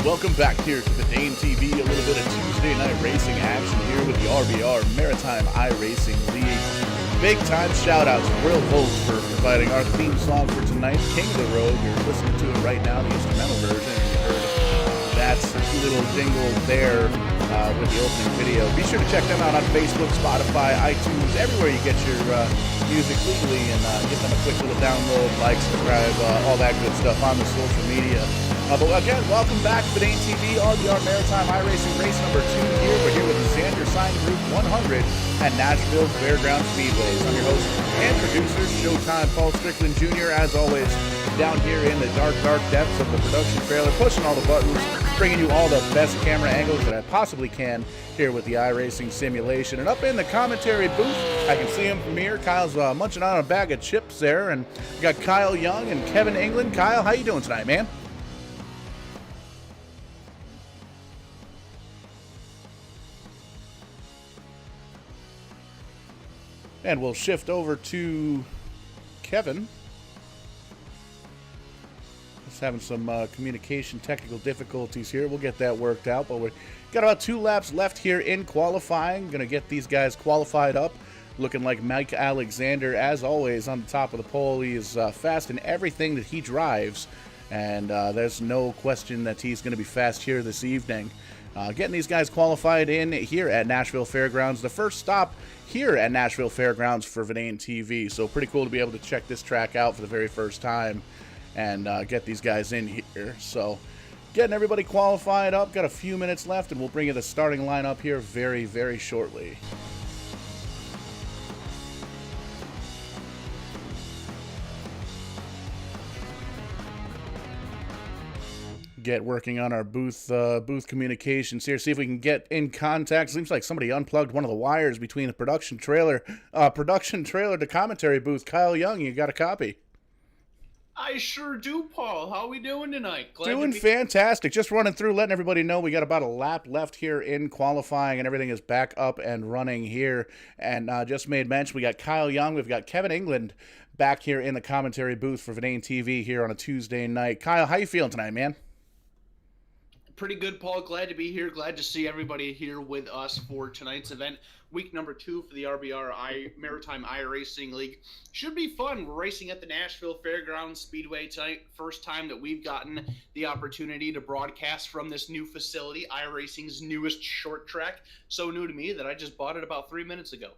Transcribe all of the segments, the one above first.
Welcome back here to the Dane TV, a little bit of Tuesday night racing action here with the RBR Maritime iRacing League. Big time shout out to Will Volts for providing our theme song for tonight, King of the Road. You're listening to it right now, the instrumental version. You heard that little jingle there with the opening video. Be sure to check them out on Facebook, Spotify, iTunes, everywhere you get your music legally, and give them a quick little download, like, subscribe, all that good stuff on the social media. But again, welcome back to the Dane TV, RBR Maritime iRacing race number 2 here. We're here with the Xander Sign Group 100 at Nashville Fairground Speedways. I'm your host and producer, Showtime Paul Strickland Jr., as always, down here in the dark depths of the production trailer, pushing all the buttons, bringing you all the best camera angles that I possibly can here with the iRacing simulation. And up in the commentary booth, I can see him from here. Kyle's munching on a bag of chips there, and we got Kyle Young and Kevin England. Kyle, how you doing tonight, man? And we'll shift over to Kevin. Just having some communication technical difficulties here. We'll get that worked out, but we've got about 2 laps left here in qualifying. Going to get these guys qualified up. Looking like Mike Alexander, as always, on the top of the pole. He is fast in everything that he drives, and there's no question that he's going to be fast here this evening. Getting these guys qualified in here at Nashville Fairgrounds. The first stop here at Nashville Fairgrounds for Dane TV. So pretty cool to be able to check this track out for the very first time and get these guys in here. So getting everybody qualified up. Got a few minutes left, and we'll bring you the starting lineup here very, very shortly. Get working on our booth communications here. See if we can get in contact. Seems like somebody unplugged one of the wires between the production trailer to commentary booth. Kyle Young, you got a copy? I sure do, Paul. How are we doing tonight? Doing fantastic. Just running through, letting everybody know we got about a lap left here in qualifying, and everything is back up and running here. And just made mention, we got Kyle Young, we've got Kevin England back here in the commentary booth for Dane TV here on a Tuesday night. Kyle, how you feeling tonight, man? Pretty good, Paul. Glad to be here. Glad to see everybody here with us for tonight's event. Week number 2 for the RBR Maritime iRacing League. Should be fun. We're racing at the Nashville Fairgrounds Speedway tonight. First time that we've gotten the opportunity to broadcast from this new facility, iRacing's newest short track. So new to me that I just bought it about 3 minutes ago.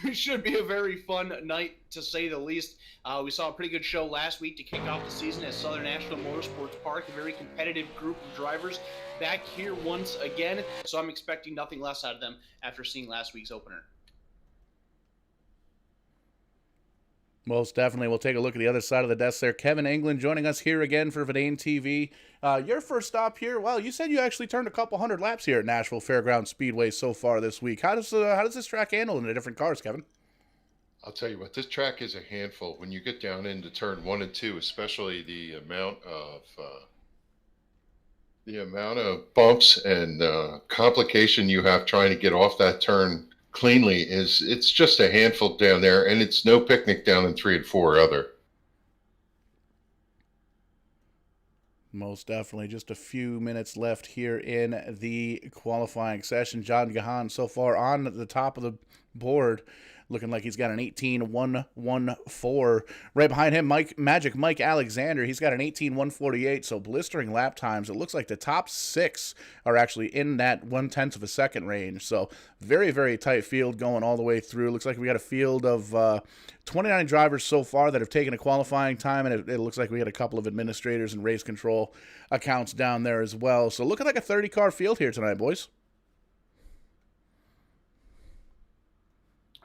It should be a very fun night, to say the least. We saw a pretty good show last week to kick off the season at Southern National Motorsports Park. A very competitive group of drivers back here once again, so I'm expecting nothing less out of them after seeing last week's opener. Most definitely. We'll take a look at the other side of the desk there. Kevin England joining us here again for Dane TV. Your first stop here, well, you said you actually turned a couple hundred laps here at Nashville Fairgrounds Speedway so far this week. How does this track handle in the different cars, Kevin? I'll tell you what, this track is a handful. When you get down into turn 1 and 2, especially the amount of bumps and complication you have trying to get off that turn cleanly, it's just a handful down there, and it's no picnic down in 3 and 4 other. Most definitely. Just a few minutes left here in the qualifying session. John Gahan so far on the top of the board, looking like he's got an 18.114. Right behind him, Mike Alexander. He's got an 18.148, so blistering lap times. It looks like the top 6 are actually in that 1/10 of a second range. So very, very tight field going all the way through. Looks like we got a field of 29 drivers so far that have taken a qualifying time, and it looks like we had a couple of administrators and race control accounts down there as well. So looking like a 30-car field here tonight, boys.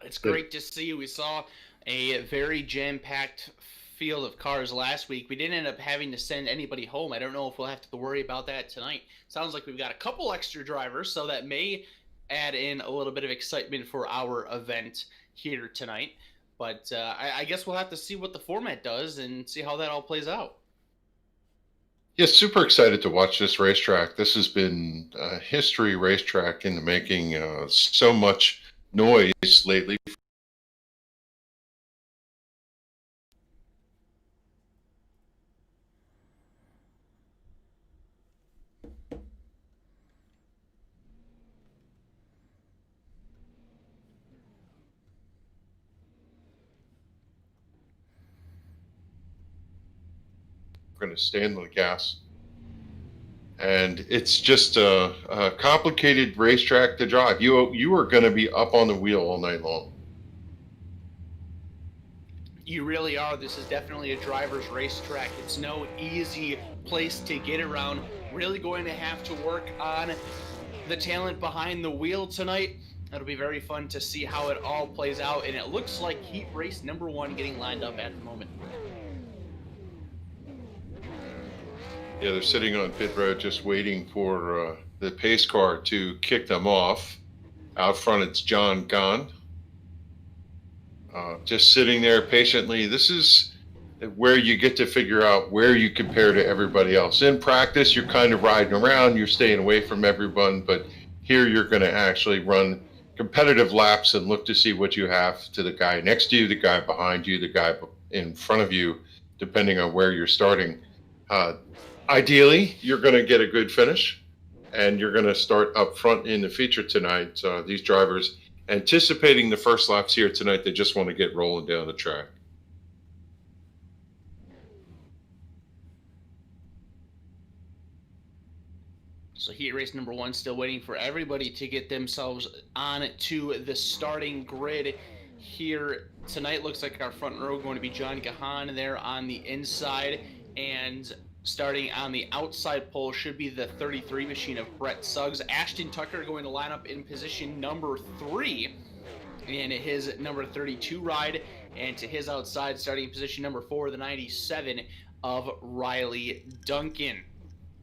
It's great to see. We saw a very jam-packed field of cars last week. We didn't end up having to send anybody home. I don't know if we'll have to worry about that tonight. Sounds like we've got a couple extra drivers, so that may add in a little bit of excitement for our event here tonight. But I guess we'll have to see what the format does and see how that all plays out. Yeah, super excited to watch this racetrack. This has been a history racetrack in the making. So much noise lately. We're going to stand on the gas. And it's just a complicated racetrack to drive. You are going to be up on the wheel all night long. You really are. This is definitely a driver's racetrack. It's no easy place to get around. Really going to have to work on the talent behind the wheel tonight. It'll be very fun to see how it all plays out. And it looks like heat race number 1 getting lined up at the moment. Yeah, they're sitting on pit road just waiting for the pace car to kick them off. Out front, it's John Gahn. Just sitting there patiently. This is where you get to figure out where you compare to everybody else. In practice, you're kind of riding around, you're staying away from everyone, but here you're going to actually run competitive laps and look to see what you have to the guy next to you, the guy behind you, the guy in front of you, depending on where you're starting. Ideally, you're going to get a good finish, and you're going to start up front in the feature tonight. These drivers anticipating the first laps here tonight, they just want to get rolling down the track. So heat race number 1 still waiting for everybody to get themselves on to the starting grid here tonight. Looks like our front row going to be John Gahan there on the inside, and starting on the outside pole should be the 33 machine of Brett Suggs. Ashton Tucker going to line up in position number 3 in his number 32 ride, and to his outside starting in position number 4, the 97 of Riley Duncan.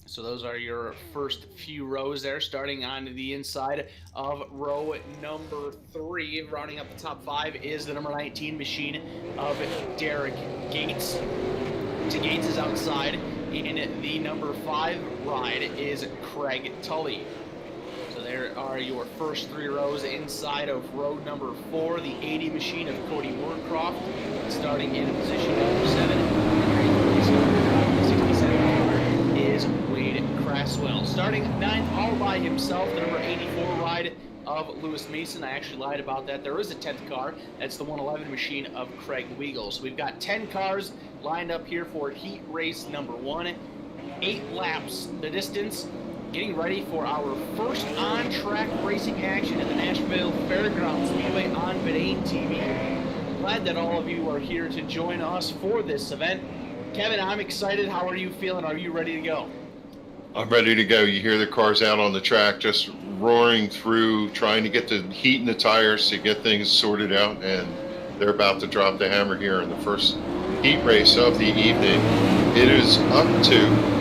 So those are your first few rows there, starting on the inside of row number 3. Rounding up the top 5 is the number 19 machine of Derek Gates. To Gates' outside in the number 5 ride is Craig Tully. So there are your first 3 rows inside of row number 4, the 80 machine of Cody Moorcroft, starting in position number 7. And 67 is Wade Craswell. Starting 9th all by himself, the number 84 ride of Lewis Mason. I actually lied about that. There is a 10th car. That's the 111 machine of Craig Weigel. So we've got 10 cars lined up here for heat race number 1. 8 laps the distance. Getting ready for our first on-track racing action at the Nashville Fairgrounds Speedway on Vidane TV. Glad that all of you are here to join us for this event. Kevin, I'm excited. How are you feeling? Are you ready to go? I'm ready to go. You hear the cars out on the track just roaring through, trying to get the heat in the tires to get things sorted out, and they're about to drop the hammer here in the first heat race of the evening. It is up to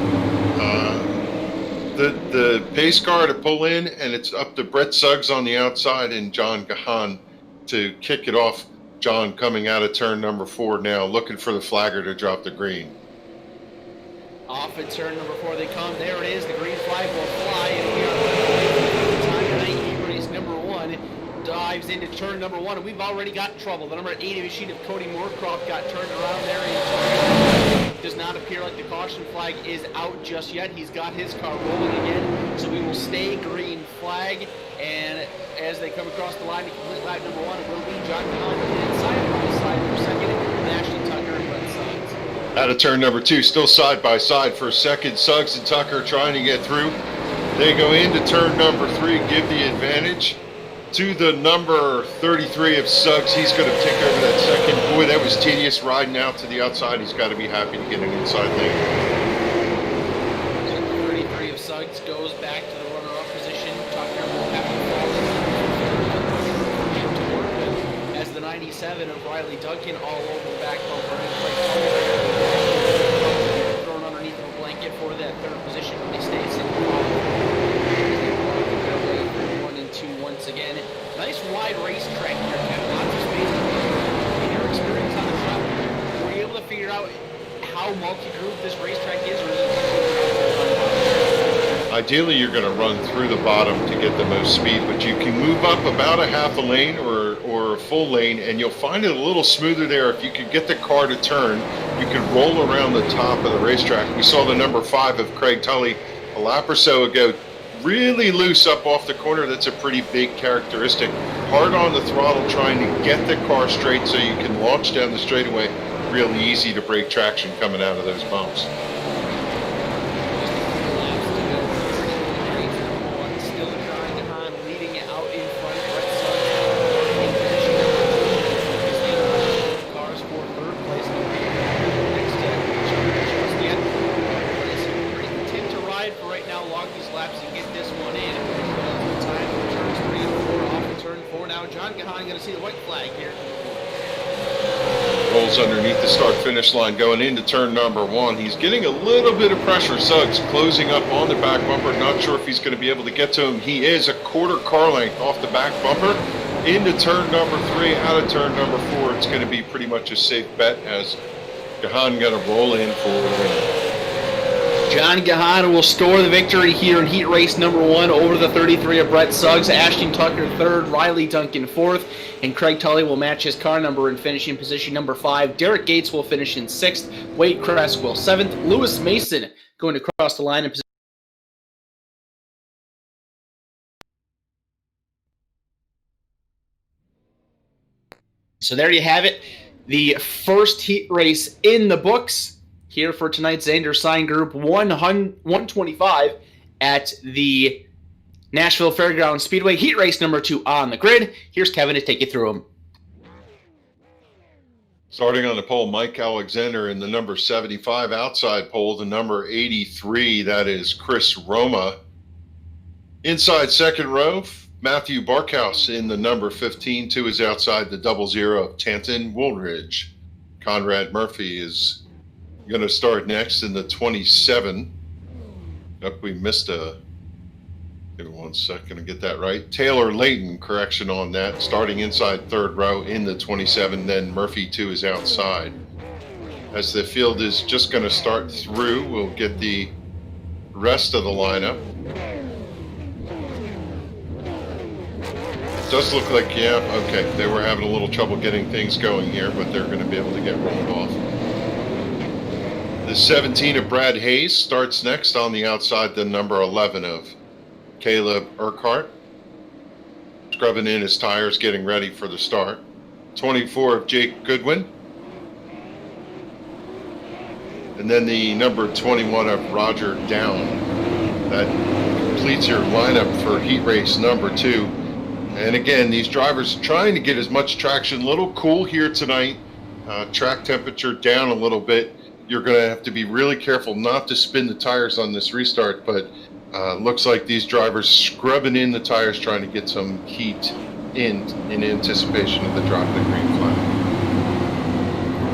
the pace car to pull in, and it's up to Brett Suggs on the outside and John Gahan to kick it off. John coming out of turn number 4 now, looking for the flagger to drop the green. Off at turn number 4 they come. There it is. The green flag will fly, and we are time tonight. Heat race number 1 dives into turn number 1, and we've already got trouble. The number 80 machine of Cody Moorcroft got turned around there. Does not appear like the caution flag is out just yet. He's got his car rolling again, so we will stay green flag. And as they come across the line to complete lap number 1, it will be John Conlon side by side for second, and Ashton Tucker and Brett Suggs. Out of turn number 2, still side by side for second. Suggs and Tucker trying to get through. They go into turn number 3, give the advantage to the number 33 of Suggs. He's going to take over that second. Boy, that was tedious riding out to the outside. He's got to be happy to get an inside lane. The 33 of Suggs goes back to the runner-up position. Tucker will have to work with, as the 97 of Riley Duncan all over the back bumper. Thrown underneath of a blanket for that 3rd position when they stay sitting. Once again, nice wide racetrack here, Kevin. Lots of space. In your experience on the track, were you able to figure out how multi-groove this racetrack is? Or is it... Ideally, you're going to run through the bottom to get the most speed, but you can move up about a half a lane or a full lane, and you'll find it a little smoother there. If you could get the car to turn, you can roll around the top of the racetrack. We saw the number 5 of Craig Tully a lap or so ago. Really loose up off the corner. That's a pretty big characteristic. Hard on the throttle, trying to get the car straight so you can launch down the straightaway. Really easy to break traction coming out of those bumps. John Gahan going to see the white flag here. Rolls underneath the start-finish line going into turn number 1. He's getting a little bit of pressure. Suggs closing up on the back bumper. Not sure if he's going to be able to get to him. He is a quarter car length off the back bumper. Into turn number 3, out of turn number 4. It's going to be pretty much a safe bet as Gahan going to roll in for the win. John Gahan will store the victory here in heat race number 1 over the 33 of Brett Suggs. Ashton Tucker 3rd, Riley Duncan 4th, and Craig Tully will match his car number and finish in position number 5. Derek Gates will finish in 6th, Wade Creswell 7th, Lewis Mason going across the line in position. So there you have it, the first heat race in the books here for tonight's Xander Sign Group 125 at the Nashville Fairgrounds Speedway. Heat race number 2 on the grid. Here's Kevin to take you through them. Starting on the pole, Mike Alexander in the number 75 outside pole. The number 83, that is Chris Roma. Inside second row, Matthew Barkhouse in the number 15 to his outside, the 00 of Tanton Woolridge. Conrad Murphy is going to start next in the 27. We missed a... Give me 1 second to get that right. Taylor Layton, correction on that. Starting inside third row in the 27, then Murphy to his outside. As the field is just going to start through, we'll get the rest of the lineup. It does look like, yeah, okay, they were having a little trouble getting things going here, but they're going to be able to get rolled off. The 17 of Brad Hayes starts next on the outside, the number 11 of Caleb Urquhart. Scrubbing in his tires, getting ready for the start. 24 of Jake Goodwin. And then the number 21 of Roger Down. That completes your lineup for heat race number 2. And again, these drivers trying to get as much traction. A little cool here tonight. Track temperature down a little bit. You're going to have to be really careful not to spin the tires on this restart, but looks like these drivers scrubbing in the tires, trying to get some heat in anticipation of the drop of the green flag.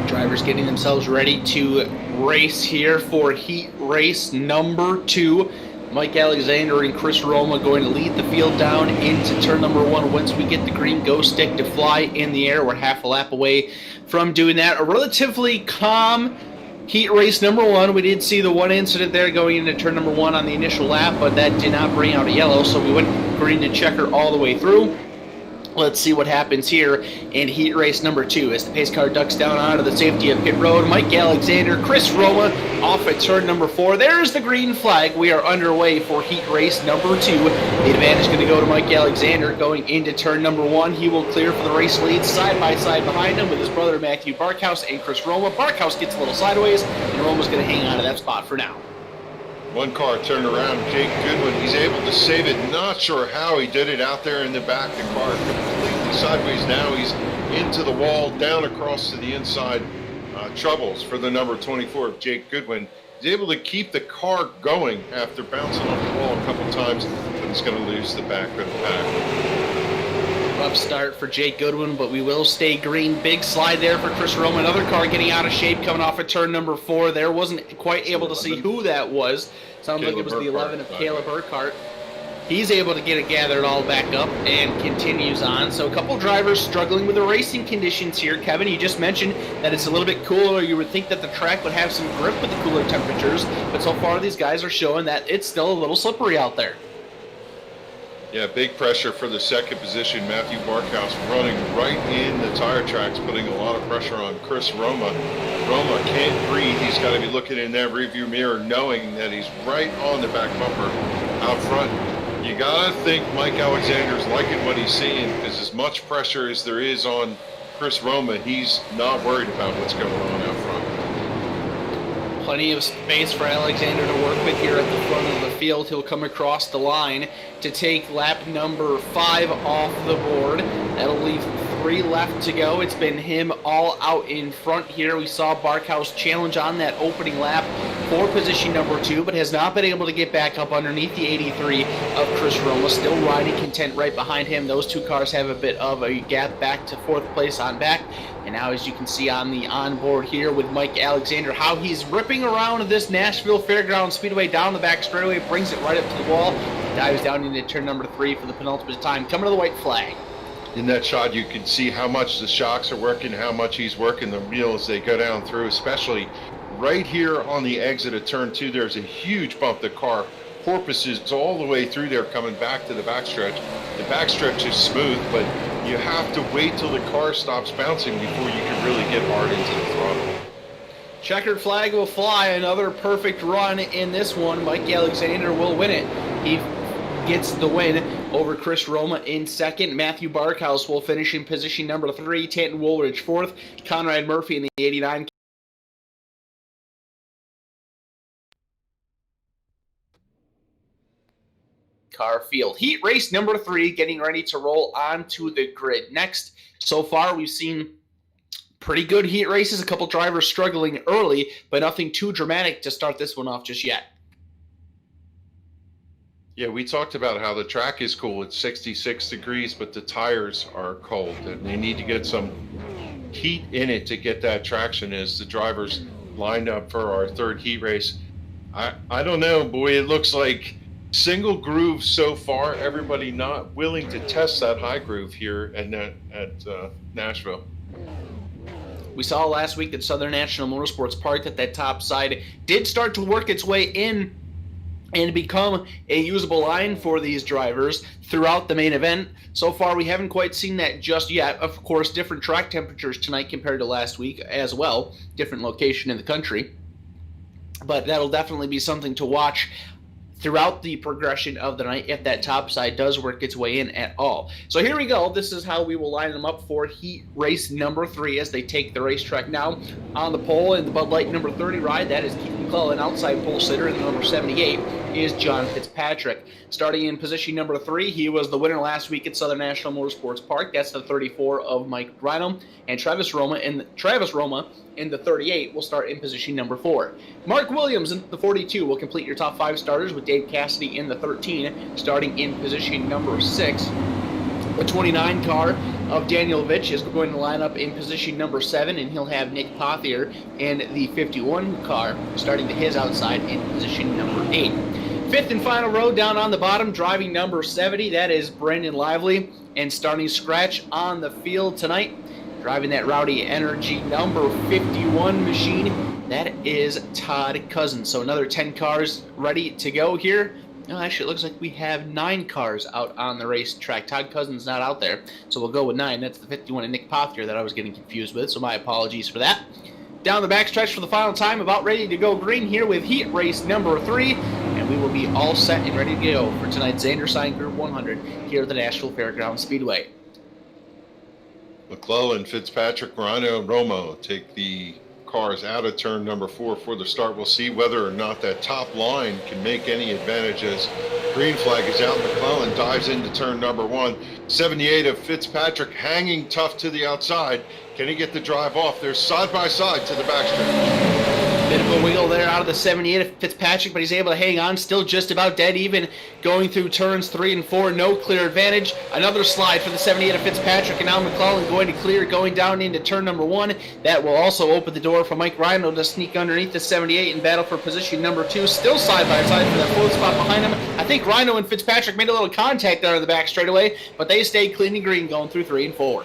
Drivers getting themselves ready to race here for heat race number 2. Mike Alexander and Chris Roma going to lead the field down into turn number 1. Once we get the green go stick to fly in the air, we're half a lap away from doing that. A relatively calm heat race number 1. We did see the one incident there going into turn number 1 on the initial lap, but that did not bring out a yellow, so we went green to checker all the way through. Let's see what happens here in heat race number 2 as the pace car ducks down onto the safety of pit road. Mike Alexander, Chris Roma off at turn number 4. There's the green flag. We are underway for heat race number 2. The advantage is going to go to Mike Alexander going into turn number 1. He will clear for the race lead side by side behind him with his brother Matthew Barkhouse and Chris Roma. Barkhouse gets a little sideways, and Roma's going to hang on to that spot for now. One car turned around, Jake Goodwin, he's able to save it. Not sure how he did it out there in the back. The car completely sideways now. He's into the wall, down across to the inside. Troubles for the number 24 of Jake Goodwin. He's able to keep the car going after bouncing off the wall a couple times, but he's going to lose the back of the pack. Rough start for Jake Goodwin, but we will stay green. Big slide there for Chris Roma. Another car getting out of shape coming off at turn number 4. There wasn't quite able to see who that was. Sounds like it was the 11 of Caleb Urquhart. He's able to get it gathered all back up and continues on. So a couple drivers struggling with the racing conditions here. Kevin, you just mentioned that it's a little bit cooler. You would think that the track would have some grip with the cooler temperatures, but so far these guys are showing that it's still a little slippery out there. Yeah, big pressure for the second position. Matthew Barkhouse running right in the tire tracks, putting a lot of pressure on Chris Roma. Roma can't breathe. He's got to be looking in that rearview mirror, knowing that he's right on the back bumper out front. You got to think Mike Alexander's liking what he's seeing, because as much pressure as there is on Chris Roma, he's not worried about what's going on out front. Plenty of space for Alexander to work with here at the front of the field. He'll come across the line to take lap number 5 off the board. That'll leave 3 left to go. It's been him all out in front here. We saw Barkhouse challenge on that opening lap for position number 2, but has not been able to get back up underneath the 83 of Chris Roma. Still riding content right behind him. Those two cars have a bit of a gap back to 4th place on back. And now, as you can see on the onboard here with Mike Alexander, how he's ripping around this Nashville Fairgrounds Speedway down the back straightaway, brings it right up to the wall, dives down into turn number 3 for the penultimate time, coming to the white flag. In that shot, you can see how much the shocks are working, how much he's working the wheel as they go down through, especially right here on the exit of turn 2. There's a huge bump. The car porpoises all the way through there coming back to the backstretch. The backstretch is smooth, but you have to wait till the car stops bouncing before you can really get hard into the throttle. Checkered flag will fly. Another perfect run in this one. Mike Alexander will win it. He gets the win over Chris Roma in second. Matthew Barkhouse will finish in position number 3. Tanton Woolridge 4th. Conrad Murphy in the 89. Car field. Heat race number 3 getting ready to roll onto the grid. Next, so far we've seen pretty good heat races. A couple drivers struggling early, but nothing too dramatic to start this one off just yet. Yeah, we talked about how the track is cool. It's 66 degrees, but the tires are cold, and they need to get some heat in it to get that traction as the drivers lined up for our 3rd heat race. I don't know, boy, it looks like single groove so far. Everybody not willing to test that high groove here at Nashville. We saw last week that Southern National Motorsports Park, that top side did start to work its way in and become a usable line for these drivers throughout the main event. So far, we haven't quite seen that just yet. Of course, different track temperatures tonight compared to last week as well. Different location in the country. But that'll definitely be something to watch throughout the progression of the night if that top side does work its way in at all. So here we go. This is how we will line them up for heat race number 3 as they take the racetrack now. On the pole in the Bud Light number 30 ride, that is Keith McClellan. Outside pole sitter in the number 78 is John Fitzpatrick. Starting in position number 3, he was the winner last week at Southern National Motorsports Park. That's the 34 of Mike Rhino. And Travis Roma in the 38 will start in position number 4. Mark Williams in the 42 will complete your top 5 starters, with Dave Cassidy in the 13 starting in position number 6. The 29 car of Daniel Vitch is going to line up in position number 7, and he'll have Nick Pothier in the 51 car starting to his outside in position number 8. 5th and final row down on the bottom, driving number 70, that is Brandon Lively, and starting scratch on the field tonight, driving that Rowdy Energy number 51 machine, that is Todd Cousins. So another 10 cars ready to go here. No, actually, it looks like we have 9 cars out on the racetrack. Todd Cousins not out there, so we'll go with 9. That's the 51 of Nick Pothier that I was getting confused with, so my apologies for that. Down the backstretch for the final time, about ready to go green here with heat race number 3, and we will be all set and ready to go for tonight's Xander Sign Group 100 here at the Nashville Fairgrounds Speedway. McClellan, Fitzpatrick, Rhino, and Romo take the cars out of turn number 4 for the start. We'll see whether or not that top line can make any advantage as green flag is out. McClellan dives into turn number 1. 78 of Fitzpatrick hanging tough to the outside. Can he get the drive off? They're side by side to the backstretch. Bit of a wiggle there out of the 78 of Fitzpatrick, but he's able to hang on, still just about dead even, going through turns 3 and 4, no clear advantage. Another slide for the 78 of Fitzpatrick, and now McClellan going to clear, going down into turn number 1. That will also open the door for Mike Rhino to sneak underneath the 78 and battle for position number 2, still side by side for that 4th spot behind him. I think Rhino and Fitzpatrick made a little contact there in the back straightaway, but they stayed clean and green going through 3 and 4.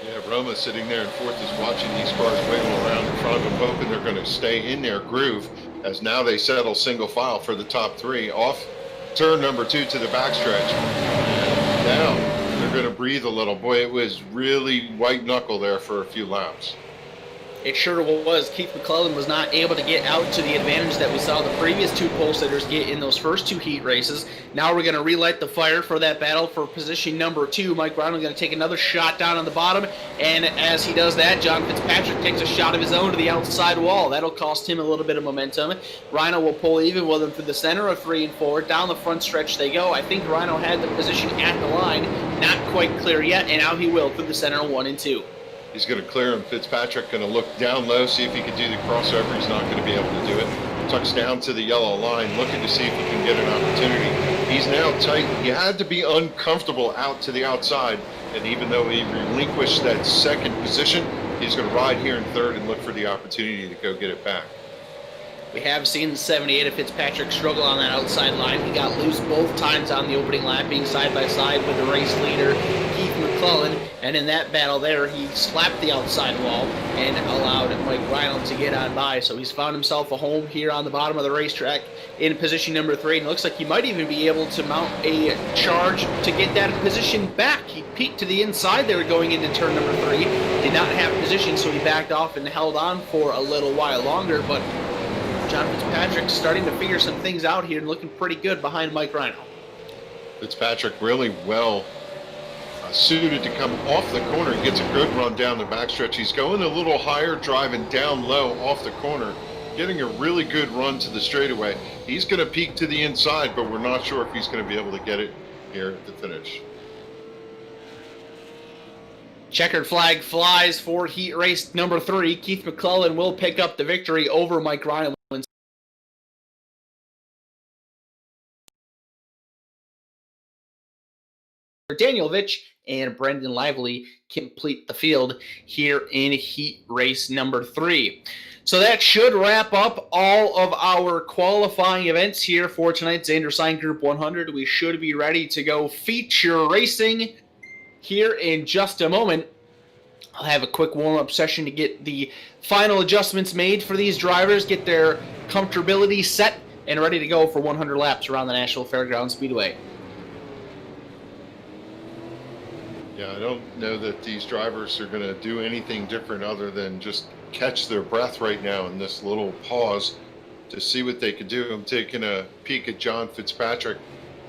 Yeah, Roma sitting there in 4th is watching these cars wiggle around in front of him, hoping they're going to stay in their groove as now they settle single file for the top 3 off turn number 2 to the backstretch. And now they're going to breathe a little. Boy, it was really white knuckle there for a few laps. It sure was. Keith McClellan was not able to get out to the advantage that we saw the previous 2 pole sitters get in those first 2 heat races. Now we're going to relight the fire for that battle for position number 2. Mike Brown is going to take another shot down on the bottom, and as he does that, John Fitzpatrick takes a shot of his own to the outside wall. That'll cost him a little bit of momentum. Rhino will pull even with him through the center of 3 and 4. Down the front stretch they go. I think Rhino had the position at the line. not quite clear yet, and now he will through the center 1 and 2. He's going to clear him. Fitzpatrick going to look down low, see if he can do the crossover. He's not going to be able to do it. Tucks down to the yellow line, looking to see if he can get an opportunity. He's now tight. He had to be uncomfortable out to the outside, and even though he relinquished that second position, he's going to ride here in third and look for the opportunity to go get it back. We have seen the 78 of Fitzpatrick struggle on that outside line. He got loose both times on the opening lap, being side by side with the race leader, Keith McClellan. And in that battle there, he slapped the outside wall and allowed Mike Reinald to get on by. So he's found himself a home here on the bottom of the racetrack in position number 3. And it looks like he might even be able to mount a charge to get that position back. He peeked to the inside there going into turn number 3. Did not have position, so he backed off and held on for a little while longer. But John Fitzpatrick starting to figure some things out here and looking pretty good behind Mike Reinald. Fitzpatrick really well suited to come off the corner. He gets a good run down the backstretch. He's going a little higher, driving down low off the corner, getting a really good run to the straightaway. He's going to peak to the inside, but we're not sure if he's going to be able to get it here at the finish. Checkered flag flies for heat race number 3. Keith McClellan will pick up the victory over Mike Reinald. Daniel Vitch and Brendan Lively complete the field here in heat race number 3. So that should wrap up all of our qualifying events here for tonight's Xander Sign Group 100. We should be ready to go feature racing here in just a moment. I'll have a quick warm-up session to get the final adjustments made for these drivers, get their comfortability set, and ready to go for 100 laps around the Nashville Fairgrounds Speedway. Yeah, I don't know that these drivers are going to do anything different other than just catch their breath right now in this little pause to see what they can do. I'm taking a peek at John Fitzpatrick.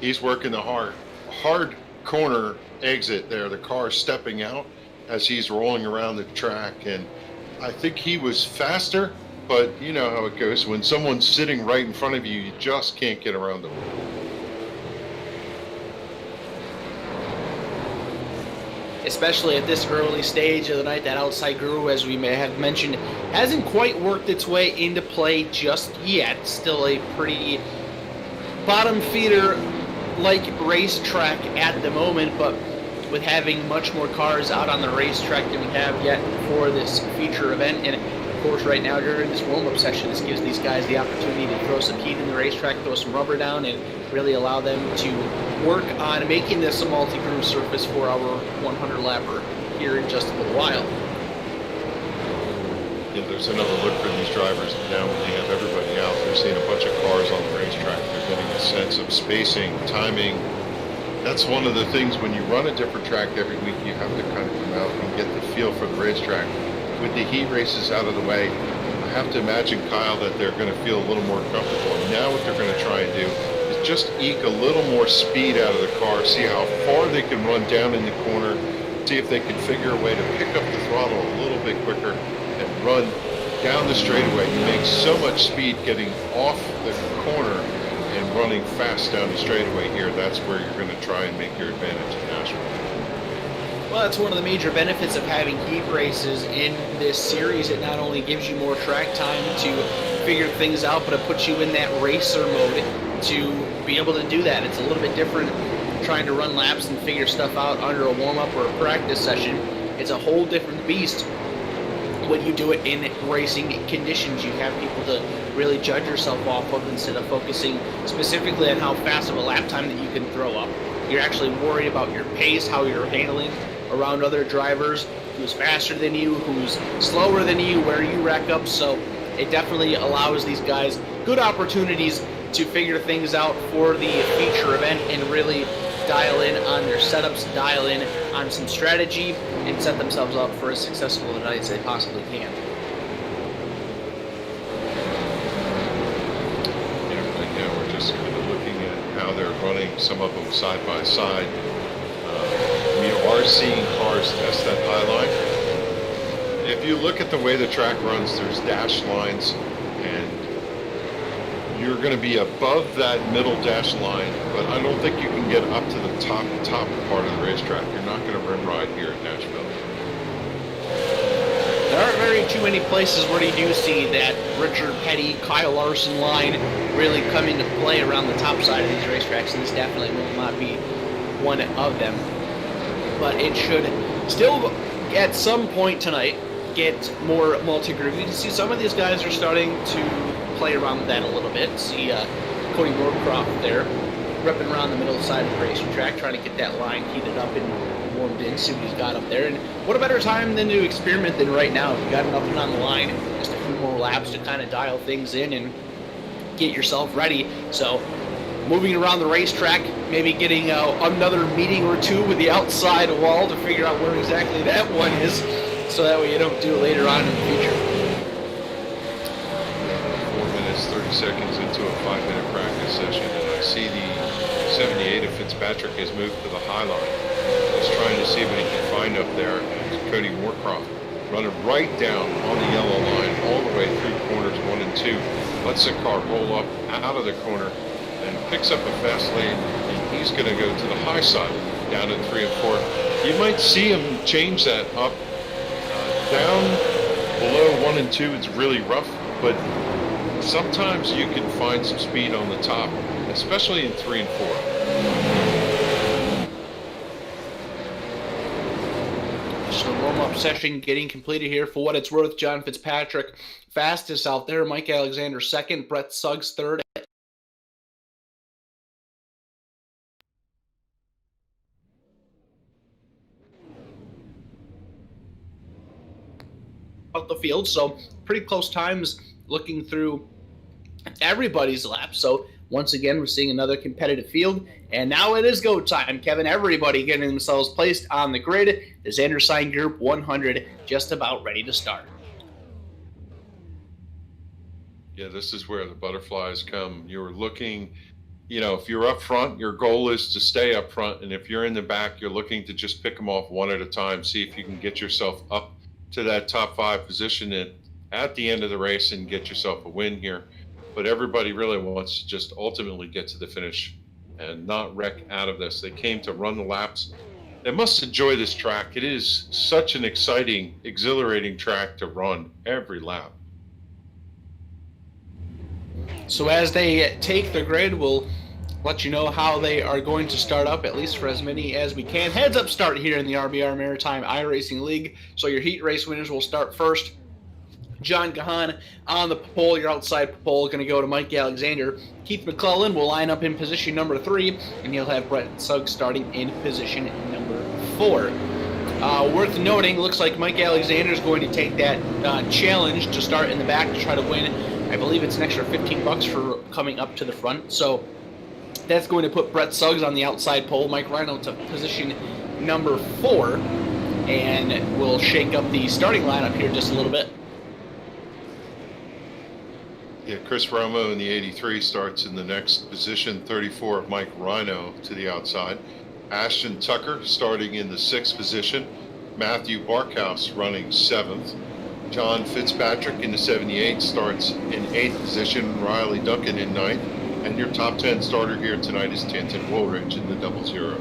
He's working the hard corner exit there. The car stepping out as he's rolling around the track, and I think he was faster, but you know how it goes. When someone's sitting right in front of you, you just can't get around them. Especially at this early stage of the night, that outside groove, as we may have mentioned, hasn't quite worked its way into play just yet. Still a pretty bottom feeder-like racetrack at the moment, but with having much more cars out on the racetrack than we have yet for this feature event. And of course, right now during this warm-up session, this gives these guys the opportunity to throw some heat in the racetrack, throw some rubber down, and really allow them to work on making this a multi-groove surface for our 100 lapper here in just a little while. Yeah, there's another look for these drivers now when they have everybody out. They're seeing a bunch of cars on the racetrack. They're getting a sense of spacing, timing. That's one of the things when you run a different track every week, you have to kind of come out and get the feel for the racetrack. With the heat races out of the way, I have to imagine, Kyle, that they're going to feel a little more comfortable. And now what they're going to try and do is just eke a little more speed out of the car, see how far they can run down in the corner, see if they can figure a way to pick up the throttle a little bit quicker and run down the straightaway. You make so much speed getting off the corner and running fast down the straightaway here. That's where you're going to try and make your advantage in Nashville. Well, that's one of the major benefits of having heat races in this series. It not only gives you more track time to figure things out, but it puts you in that racer mode to be able to do that. It's a little bit different trying to run laps and figure stuff out under a warm-up or a practice session. It's a whole different beast when you do it in racing conditions. You have people to really judge yourself off of instead of focusing specifically on how fast of a lap time that you can throw up. You're actually worried about your pace, how you're handling around other drivers, who's faster than you, who's slower than you, where you rack up. So it definitely allows these guys good opportunities to figure things out for the feature event and really dial in on their setups, dial in on some strategy, and set themselves up for as successful a night as they possibly can. Yeah, right now we're just kind of looking at how they're running, some of them side by side. We are seeing cars test that high line. If you look at the way the track runs, there's dash lines, and you're going to be above that middle dash line, but I don't think you can get up to the top part of the racetrack. really too many places where you do see that Richard Petty, Kyle Larson line really come into play around the top side of these racetracks, and this definitely will not be one of them. But it should still, at some point tonight, get more multi-groove. You can see some of these guys are starting to play around with that a little bit. See Cody Norcroft there, ripping around the middle side of the racetrack, trying to get that line heated up and warmed in, see what he's got up there. And what a better time than to experiment than right now. If you got nothing on the line, just a few more laps to kind of dial things in and get yourself ready. So moving around the racetrack, maybe getting another meeting or two with the outside wall to figure out where exactly that one is, so that way you don't do it later on in the future. 4 minutes, 30 seconds into a 5-minute practice session, and I see the 78 of Fitzpatrick has moved to the high line. He's trying to see what he can find up there. And Cody Moorcroft running right down on the yellow line all the way through corners 1 and 2. Lets the car roll up out of the corner and picks up a fast lane, and he's going to go to the high side down at 3 and 4. You might see him change that up. Down below 1 and 2, it's really rough, but sometimes you can find some speed on the top, especially in 3 and 4. So warm-up session getting completed here. For what it's worth, John Fitzpatrick fastest out there, Mike Alexander second, Brett Suggs third. Out the field, so pretty close times looking through everybody's lap. So once again, we're seeing another competitive field, and now it is go time, Kevin. Everybody getting themselves placed on the grid. The Xander Sign Group 100 just about ready to start. Yeah, this is where the butterflies come. You're looking, if you're up front, your goal is to stay up front, and if you're in the back, you're looking to just pick them off one at a time, see if you can get yourself up to that top 5 position at the end of the race and get yourself a win here. But everybody really wants to just ultimately get to the finish and not wreck out of this. They came to run the laps. They must enjoy this track. It is such an exciting, exhilarating track to run every lap. So as they take the grid, we'll let you know how they are going to start up, at least for as many as we can. Heads up start here in the RBR Maritime iRacing League. So your heat race winners will start first. John Gahan on the pole, your outside pole, going to go to Mike Alexander. Keith McClellan will line up in position number 3, and he'll have Brett Suggs starting in position number 4. Worth noting, looks like Mike Alexander is going to take that challenge to start in the back to try to win. I believe it's an extra $15 for coming up to the front. So that's going to put Brett Suggs on the outside pole, Mike Rhino to position number 4, and we'll shake up the starting lineup here just a little bit. Yeah, Chris Roma in the 83 starts in the next position, 34 of Mike Rhino to the outside. Ashton Tucker starting in the 6th position. Matthew Barkhouse running 7th. John Fitzpatrick in the 78 starts in 8th position. Riley Duncan in 9th. And your top 10 starter here tonight is Tanton Woolridge in the 00.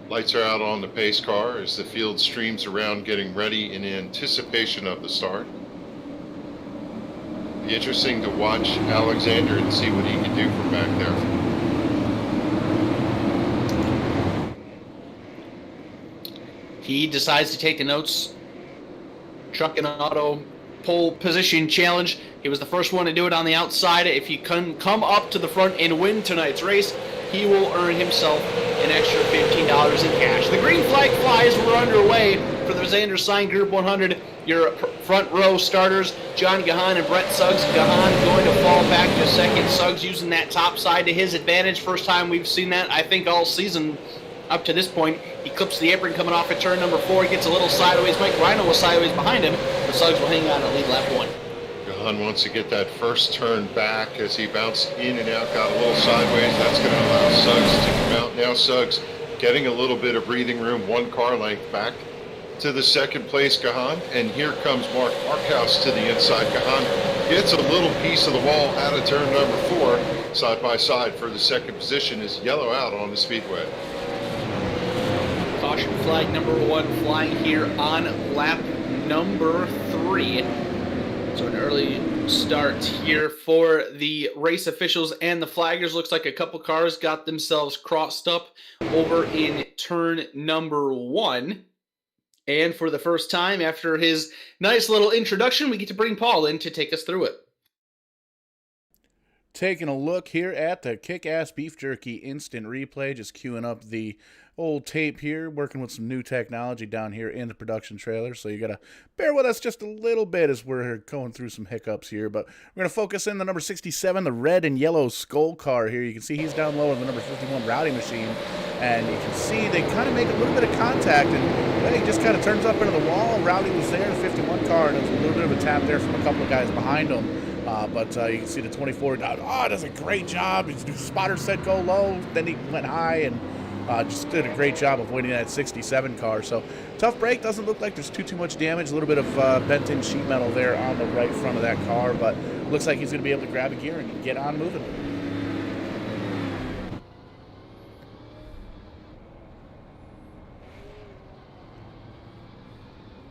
Lights are out on the pace car as the field streams around getting ready in anticipation of the start. Be interesting to watch Alexander and see what he can do from back there. He decides to take the notes. Truck and Auto pole position challenge. He was the first one to do it on the outside. If he can come up to the front and win tonight's race, he will earn himself an extra $15 in cash. The green flag flies. We're underway for the Xander Sign Group 100. Your front row starters, John Gahan and Brett Suggs. Gahan going to fall back to second. Suggs using that top side to his advantage. First time we've seen that, I think, all season up to this point. He clips the apron coming off at turn number 4. Gets a little sideways. Mike Rhino was sideways behind him, but Suggs will hang on and lead lap 1. Gahan wants to get that first turn back as he bounced in and out, got a little sideways. That's going to allow Suggs to come out. Now Suggs getting a little bit of breathing room, 1 car length back to the second place Gahan. And here comes Mark Markhouse to the inside. Gahan gets a little piece of the wall out of turn number 4. Side by side for the second position is Yellow out on the speedway. caution flag number 1 flying here on lap number 3. So an early start here for the race officials and the flaggers. Looks like a couple cars got themselves crossed up over in turn number 1. And for the first time, after his nice little introduction, we get to bring Paul in to take us through it. Taking a look here at the Kick-Ass Beef Jerky instant replay, just queuing up the old tape here, working with some new technology down here in the production trailer, so you gotta bear with us just a little bit as we're going through some hiccups here, but we're gonna focus in the number 67, the red and yellow skull car here. You can see he's down low in the number 51 Rowdy machine, and you can see they kind of make a little bit of contact, and then he just kind of turns up into the wall. Rowdy was there, the 51 car, and there's a little bit of a tap there from a couple of guys behind him. But you can see the 24 does a great job. His spotter said go low, then he went high, and just did a great job avoiding that 67 car. So tough break. Doesn't look like there's too much damage. A little bit of bent-in sheet metal there on the right front of that car, but looks like he's going to be able to grab a gear and get on moving.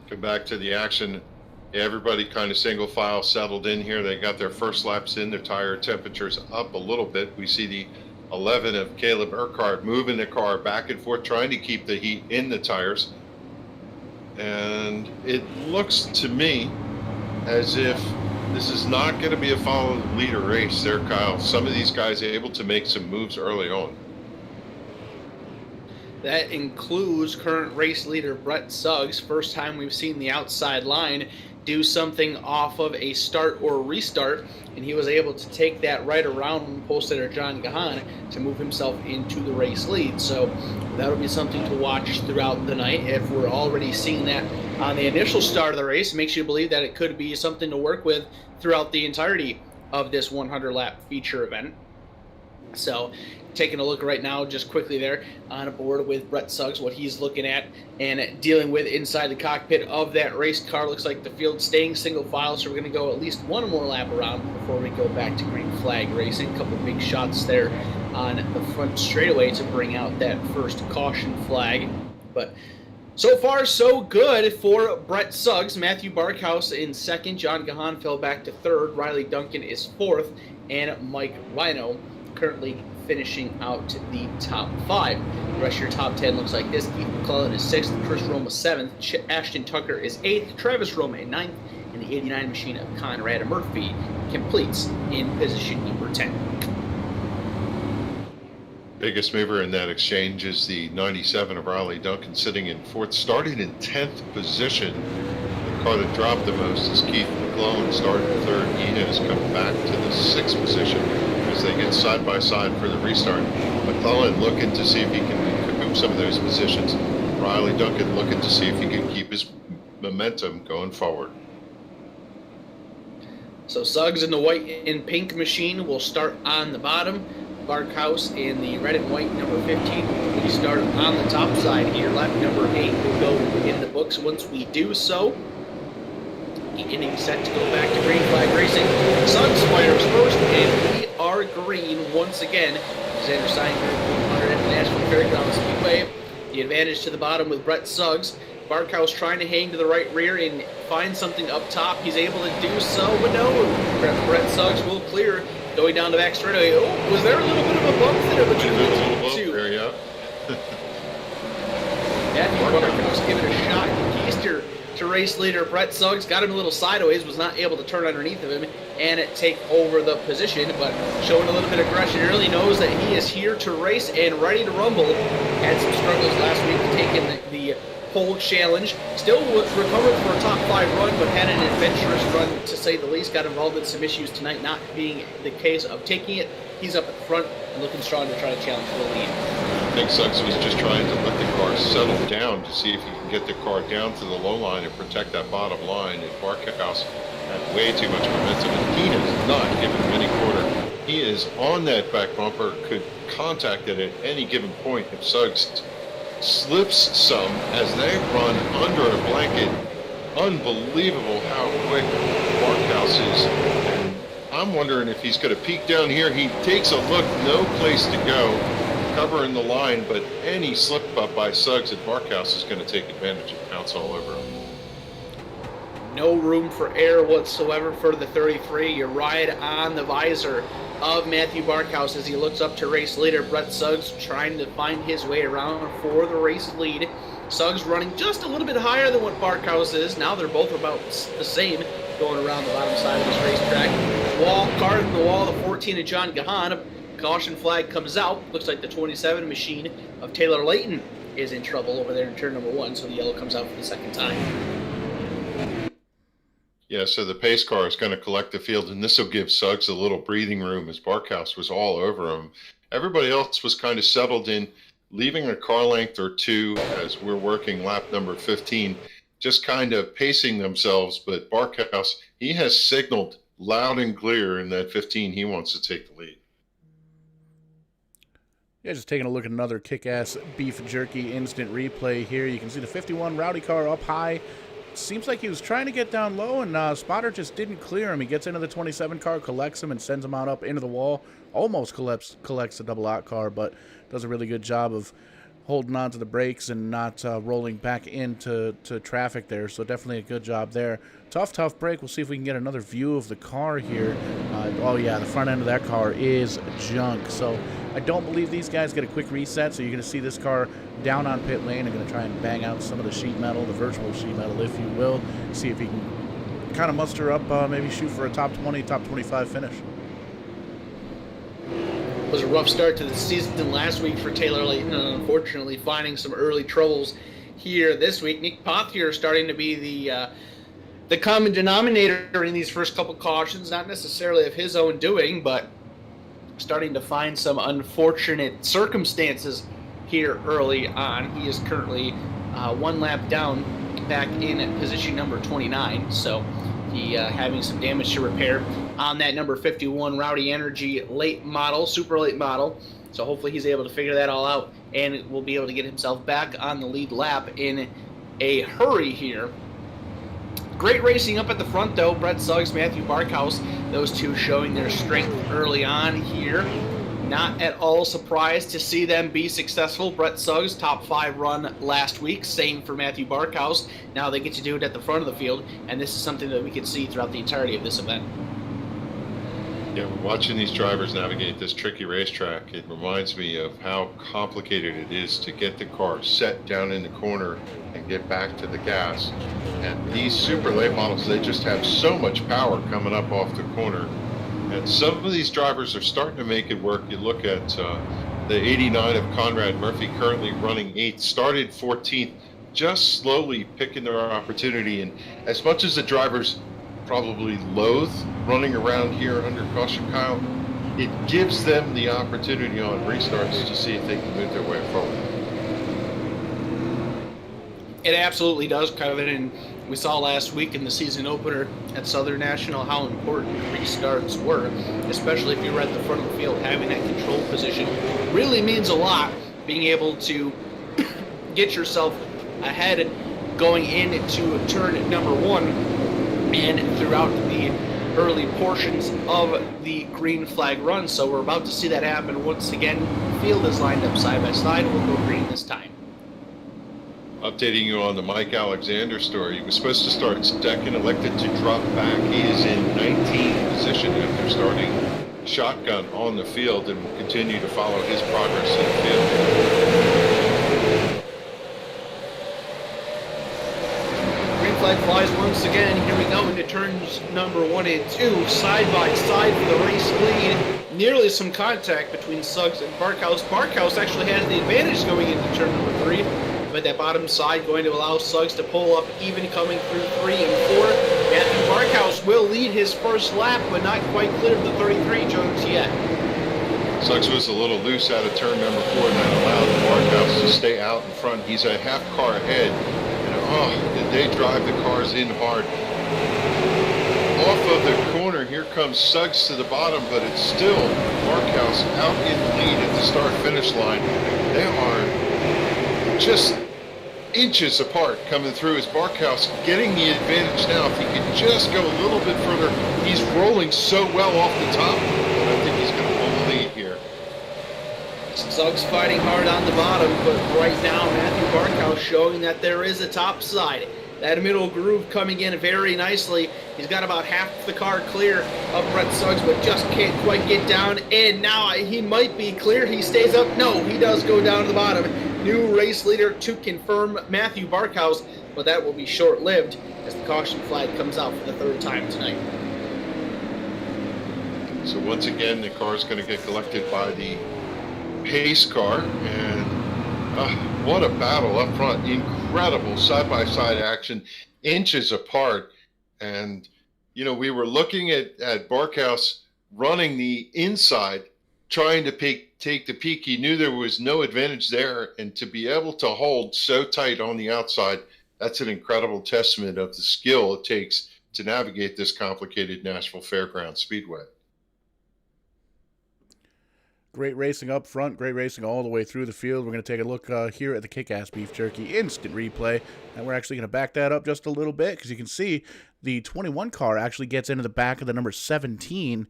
Come back to the action. Everybody kind of single file settled in here. They got their first laps in, their tire temperatures up a little bit. We see the 11 of Caleb Urquhart moving the car back and forth, trying to keep the heat in the tires. And it looks to me as if this is not going to be a follow the leader race there, Kyle. Some of these guys are able to make some moves early on. That includes current race leader Brett Suggs. First time we've seen the outside line do something off of a start or restart, and he was able to take that right around post hitter John Gahan to move himself into the race lead. So that'll be something to watch throughout the night. If we're already seeing that on the initial start of the race, it makes you believe that it could be something to work with throughout the entirety of this 100-lap feature event. So taking a look right now just quickly there on board with Brett Suggs, what he's looking at and dealing with inside the cockpit of that race car. Looks like the field staying single file, so we're going to go at least one more lap around before we go back to green flag racing. A couple big shots there on the front straightaway to bring out that first caution flag. But so far, so good for Brett Suggs. Matthew Barkhouse in second. John Gahan fell back to third. Riley Duncan is fourth. And Mike Rhino currently finishing out the top 5. The rest of your top 10 looks like this. Keith McClellan is 6th, Chris Roma 7th, Ashton Tucker is 8th, Travis Roma in 9th, and the 89 machine of Conrad Murphy completes in position number 10. Biggest mover in that exchange is the 97 of Riley Duncan, sitting in 4th, starting in 10th position. The car that dropped the most is Keith McClellan, starting 3rd. He has come back to the 6th position as they get side by side for the restart. McClellan looking to see if he can move some of those positions. Riley Duncan looking to see if he can keep his momentum going forward. So Suggs in the white and pink machine will start on the bottom. Barkhouse in the red and white number 15. We start on the top side here. Lap number 8 will go in the books once we do so. Inning set to go back to green flag racing. Suggs fires first, and we are green once again. Xander Sign Group 100 at the National Fairgrounds Speedway. The advantage to the bottom with Brett Suggs. Barkhouse trying to hang to the right rear and find something up top. He's able to do so, but no. Brett Suggs will clear going down the back straightaway. Oh, was there a little bit of a bump there between the two? There, yeah. Matthew Barkhouse giving a shot. Keister to race leader Brett Suggs, got him a little sideways, was not able to turn underneath of him and take over the position, but showing a little bit of aggression early, knows that he is here to race and ready to rumble. Had some struggles last week taking the pole challenge. Still recovered for a top 5 run, but had an adventurous run to say the least. Got involved in some issues tonight, not being the case of taking it. He's up at the front and looking strong to try to challenge for the lead. I think Suggs was just trying to let the car settle down to see if he can get the car down to the low line and protect that bottom line. And Barkhouse had way too much momentum, and he has not given him any quarter. He is on that back bumper, could contact it at any given point if Suggs slips some as they run under a blanket. Unbelievable how quick Barkhouse is. And I'm wondering if he's going to peek down here. He takes a look, no place to go. covering the line, but any slip up by Suggs at Barkhouse is going to take advantage and pounce all over him. No room for error whatsoever for the 33. You ride on the visor of Matthew Barkhouse as he looks up to race leader Brett Suggs, trying to find his way around for the race lead. Suggs running just a little bit higher than what Barkhouse is. Now they're both about the same going around the bottom side of this racetrack. Car in the wall, the 14 of John Gahan. Caution flag comes out. Looks like the 27 machine of Taylor Layton is in trouble over there in turn number 1, so the yellow comes out for the second time. Yeah, so the pace car is going to collect the field, and this will give Suggs a little breathing room as Barkhouse was all over him. Everybody else was kind of settled in, leaving a car length or two as we're working lap number 15, just kind of pacing themselves. But Barkhouse, he has signaled loud and clear in that 15 he wants to take the lead. Yeah, just taking a look at another kick-ass beef jerky instant replay here. You can see the 51 Rowdy car up high. Seems like he was trying to get down low, and Spotter just didn't clear him. He gets into the 27 car, collects him, and sends him out up into the wall. Almost collects the double out car, but does a really good job of holding on to the brakes and not rolling back into traffic there. So definitely a good job there. Tough break. We'll see if we can get another view of the car here. Oh, yeah, the front end of that car is junk. So I don't believe these guys get a quick reset, so you're going to see this car down on pit lane. I'm going to try and bang out some of the sheet metal, the virtual sheet metal, if you will. See if he can kind of muster up, maybe shoot for a top 20, top 25 finish. It was a rough start to the season last week for Taylor Layton, and unfortunately finding some early troubles here this week. Nick Pothier starting to be the common denominator in these first couple cautions, not necessarily of his own doing, but starting to find some unfortunate circumstances here early on. He is currently one lap down, back in position number 29, so he having some damage to repair on that number 51 Rowdy Energy late model, super late model. So hopefully he's able to figure that all out and will be able to get himself back on the lead lap in a hurry here. Great racing up at the front, though. Brett Suggs, Matthew Barkhouse, those two showing their strength early on here. Not at all surprised to see them be successful. Brett Suggs, top 5 run last week. Same for Matthew Barkhouse. Now they get to do it at the front of the field, and this is something that we can see throughout the entirety of this event. Yeah, watching these drivers navigate this tricky racetrack, it reminds me of how complicated it is to get the car set down in the corner and get back to the gas. And these super late models, they just have so much power coming up off the corner. And some of these drivers are starting to make it work. You look at the 89 of Conrad Murphy, currently running 8th, started 14th, just slowly picking their opportunity. And as much as the drivers probably loathe running around here under caution, Kyle, it gives them the opportunity on restarts to see if they can move their way forward. It absolutely does, Kevin, and we saw last week in the season opener at Southern National how important restarts were, especially if you're at the front of the field. Having that control position really means a lot, being able to get yourself ahead going into turn number 1 and throughout the early portions of the green flag run. So we're about to see that happen once again. The field is lined up side by side. We'll go green this time. Updating you on the Mike Alexander story. He was supposed to start second, elected to drop back. He is in 19th position after starting shotgun on the field, and will continue to follow his progress in the field. Green flag flies once again. Here we go into turns number 1 and 2, side by side for the race lead. Nearly some contact between Suggs and Barkhouse. Barkhouse actually has the advantage going into turn number 3, but that bottom side going to allow Suggs to pull up even coming through 3 and 4. Matthew Barkhouse will lead his first lap, but not quite clear of the 33 just yet. Suggs was a little loose out of turn number 4, and that allowed Barkhouse to stay out in front. He's a half car ahead. And, did they drive the cars in hard. Off of the corner, here comes Suggs to the bottom, but it's still Barkhouse out in the lead at the start-finish line. They are just inches apart coming through as Barkhouse getting the advantage now. If he could just go a little bit further, he's rolling so well off the top, but I think he's going to pull the lead here. Suggs fighting hard on the bottom, but right now Matthew Barkhouse showing that there is a top side. That middle groove coming in very nicely. He's got about half the car clear of Brett Suggs, but just can't quite get down. And now he might be clear. He stays up. No, he does go down to the bottom. New race leader to confirm, Matthew Barkhouse, but that will be short-lived as the caution flag comes out for the third time tonight. So once again, the car is going to get collected by the pace car, and what a battle up front. Incredible side-by-side action, inches apart. And, you know, we were looking at Barkhouse running the inside, trying to take the peak. He knew there was no advantage there, and to be able to hold so tight on the outside, that's an incredible testament of the skill it takes to navigate this complicated Nashville Fairgrounds Speedway. Great racing up front, great racing all the way through the field. We're going to take a look here at the Kick-Ass Beef Jerky instant replay, and we're actually going to back that up just a little bit because you can see the 21 car actually gets into the back of the number 17.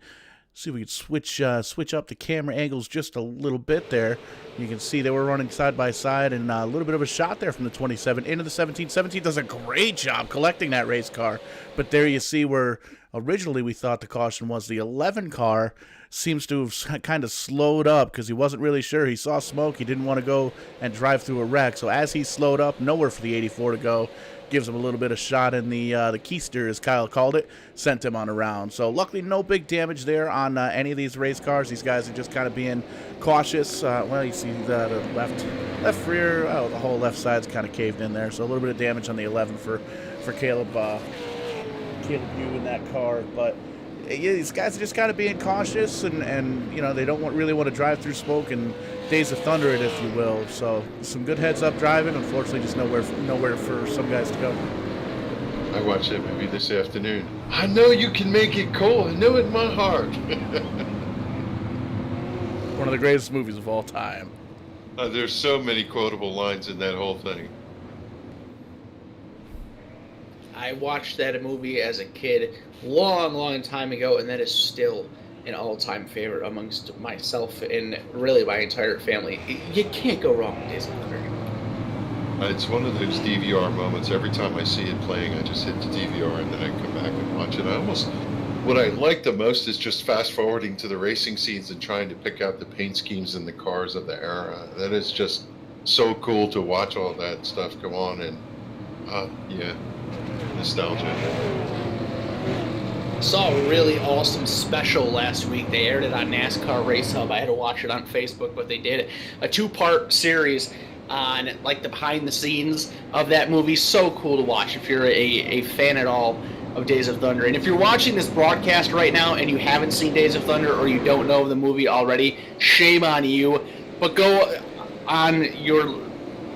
See if we can switch up the camera angles just a little bit there. You can see they were running side by side, and a little bit of a shot there from the 27 into the 17. 17 does a great job collecting that race car, but there you see where originally we thought the caution was the 11 car. Seems to have kind of slowed up because he wasn't really sure. He saw smoke. He didn't want to go and drive through a wreck. So as he slowed up, nowhere for the 84 to go. Gives him a little bit of shot in the keister, as Kyle called it. Sent him on around. So luckily no big damage there on any of these race cars. These guys are just kind of being cautious. Well, you see the left rear. Oh, the whole left side's kind of caved in there. So a little bit of damage on the 11 for Caleb Yu in that car. But yeah, these guys are just kind of being cautious, and you know, they don't really want to drive through smoke and Days of Thunder it, if you will. So some good heads-up driving. Unfortunately, just nowhere for some guys to go. I watched that movie this afternoon. I know you can make it cool. I know it in my heart. One of the greatest movies of all time. There's so many quotable lines in that whole thing. I watched that movie as a kid long time ago, and that is still an all-time favorite amongst myself and really my entire family. You can't go wrong with Days of Thunder. It's one of those DVR moments. Every time I see it playing, I just hit the DVR and then I come back and watch it. What I like the most is just fast-forwarding to the racing scenes and trying to pick out the paint schemes in the cars of the era. That is just so cool to watch all that stuff go on, and yeah, nostalgia. Saw a really awesome special last week. They aired it on NASCAR Race Hub. I had to watch it on Facebook, but they did a two-part series on like the behind the scenes of that movie. So cool to watch if you're a fan at all of Days of Thunder. And if you're watching this broadcast right now and you haven't seen Days of Thunder or you don't know the movie already, shame on you. But go on your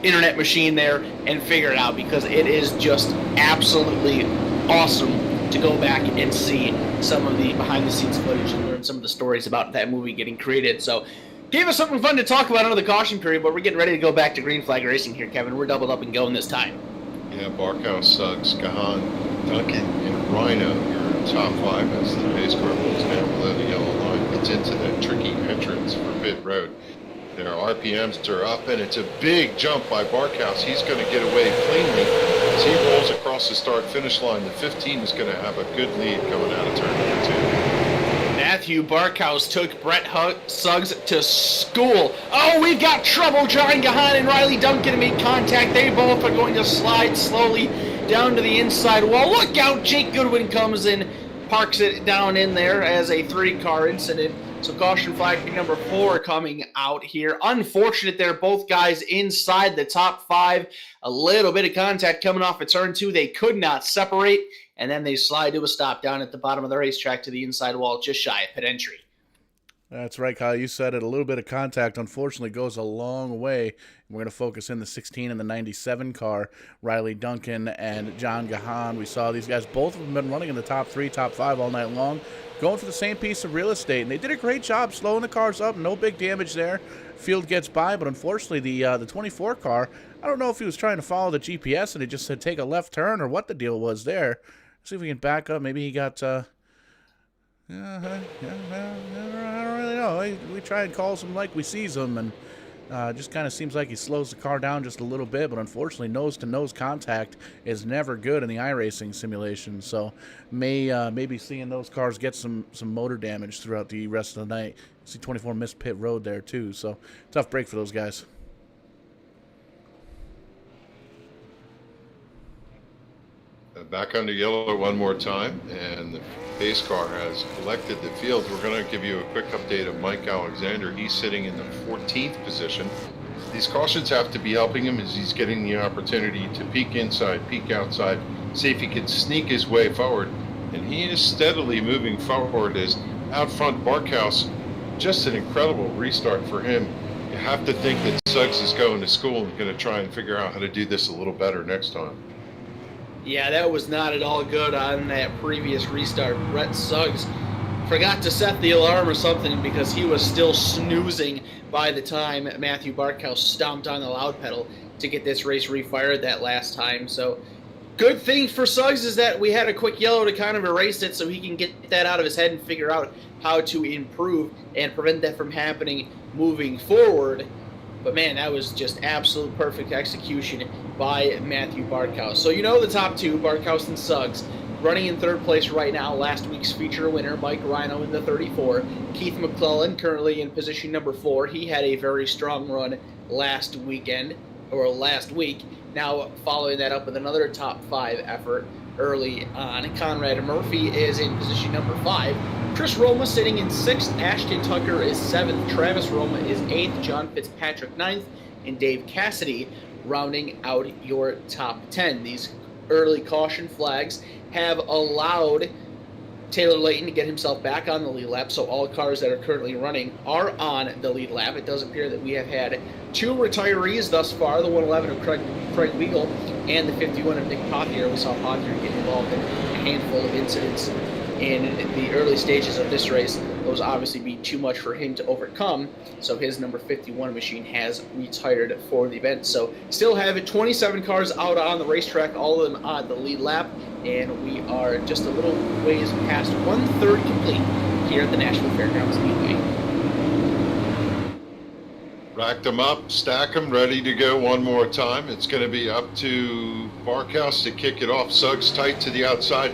internet machine there and figure it out, because it is just absolutely awesome to go back and see some of the behind-the-scenes footage and learn some of the stories about that movie getting created. So, gave us something fun to talk about under the caution period, but we're getting ready to go back to green flag racing here, Kevin. We're doubled up and going this time. Yeah, Barkhouse, Suggs, Gahan, Duncan, and Rhino, your top five as the pace car moves down below the yellow line. It's into that tricky entrance for pit road. Their RPMs are up, and it's a big jump by Barkhouse. He's going to get away cleanly as he rolls across the start-finish line. The 15 is going to have a good lead coming out of turn number 2. Matthew Barkhouse took Brett Suggs to school. Oh, we've got trouble. John Gahan and Riley Duncan make contact. They both are going to slide slowly down to the inside wall. Look out, Jake Goodwin comes in, parks it down in there as a 3-car incident. So caution flag number 4 coming out here. Unfortunate there, both guys inside the top 5. A little bit of contact coming off of turn 2. They could not separate, and then they slide to a stop down at the bottom of the racetrack to the inside wall, just shy of pit entry. That's right, Kyle. You said it. A little bit of contact, unfortunately, goes a long way. We're going to focus in the 16 and the 97 car, Riley Duncan and John Gahan. We saw these guys, both of them been running in the top 3, top 5 all night long, going for the same piece of real estate. And they did a great job slowing the cars up. No big damage there. Field gets by, but unfortunately, the 24 car, I don't know if he was trying to follow the GPS and it just said take a left turn or what the deal was there. Let's see if we can back up. Maybe he got... I don't really know. We try and calls him like we sees him, and just kind of seems like he slows the car down just a little bit. But unfortunately, nose-to-nose contact is never good in the iRacing simulation. So maybe seeing those cars get some motor damage throughout the rest of the night. See 24 missed pit road there too. So tough break for those guys. Back under yellow one more time, and the pace car has collected the field. We're going to give you a quick update of Mike Alexander. He's sitting in the 14th position. These cautions have to be helping him as he's getting the opportunity to peek inside, peek outside, see if he can sneak his way forward. And he is steadily moving forward as out front Barkhouse, just an incredible restart for him. You have to think that Suggs is going to school and going to try and figure out how to do this a little better next time. Yeah, that was not at all good on that previous restart. Brett Suggs forgot to set the alarm or something because he was still snoozing by the time Matthew Barkhouse stomped on the loud pedal to get this race refired that last time. So good thing for Suggs is that we had a quick yellow to kind of erase it so he can get that out of his head and figure out how to improve and prevent that from happening moving forward. But man, that was just absolute perfect execution by Matthew Barkhouse. So you know the top two, Barkhouse and Suggs, running in third place right now. Last week's feature winner, Mike Rhino in the 34. Keith McClellan currently in position number 4. He had a very strong run last week. Now following that up with another top 5 effort early on. Conrad Murphy is in position number 5. Chris Roma sitting in 6th. Ashton Tucker is 7th. Travis Roma is 8th. John Fitzpatrick 9th. And Dave Cassidy rounding out your top 10. These early caution flags have allowed Taylor Layton to get himself back on the lead lap, so all cars that are currently running are on the lead lap. It does appear that we have had 2 retirees thus far, the 111 of Craig Weigel and the 51 of Nick Pothier. We saw Pothier get involved in a handful of incidents in the early stages of this race. Those obviously be too much for him to overcome, so his number 51 machine has retired for the event. So still have 27 cars out on the racetrack, all of them on the lead lap, and we are just a little ways past 1/3 complete here at the Nashville Fairgrounds Speedway. Racked them up, stack them, ready to go one more time. It's going to be up to Barkhouse to kick it off. Suggs tight to the outside.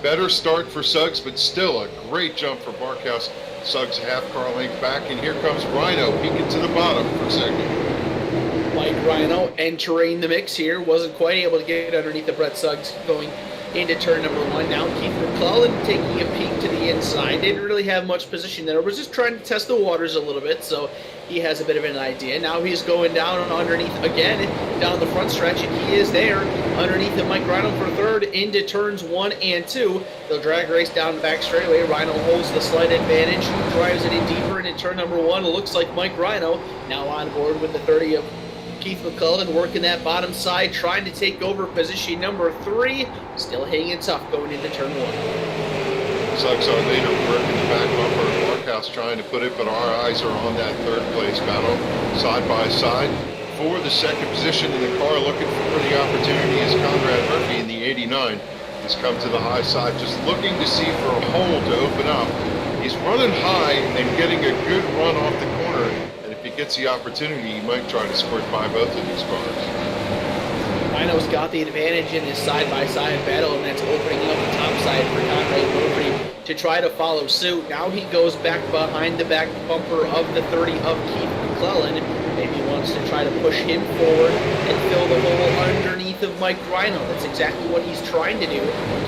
Better start for Suggs, but still a great jump for Barkhouse. Suggs half car length back, and here comes Rhino peeking to the bottom for second. Mike Rhino entering the mix here. Wasn't quite able to get underneath the Brett Suggs going into turn number 1. Now Keith McClellan taking a peek to the inside. Didn't really have much position there. Was just trying to test the waters a little bit, so he has a bit of an idea. Now he's going down underneath again, down the front stretch, and he is there underneath the Mike Rhino for third into turns 1 and 2. They'll drag race down the back straightaway. Rhino holds the slight advantage, drives it in deeper into turn number 1. It looks like Mike Rhino now on board with the 30 of Keith McClellan, working that bottom side, trying to take over position number 3. Still hanging it tough going into turn 1. Suggs on leader, working the back bumper. Barkhouse trying to put it, but our eyes are on that third place battle, side by side. For the second position in the car, looking for the opportunity is Conrad Murphy in the 89. He's come to the high side, just looking to see for a hole to open up. He's running high and getting a good run off the corner. If he gets the opportunity, he might try to squirt by both of these cars. Rhino's got the advantage in his side-by-side battle, and that's opening up the top side for Conrad Murphy to try to follow suit. Now he goes back behind the back bumper of the 30 of Keith McClellan. Maybe wants to try to push him forward and fill the hole underneath of Mike Rhino. That's exactly what he's trying to do.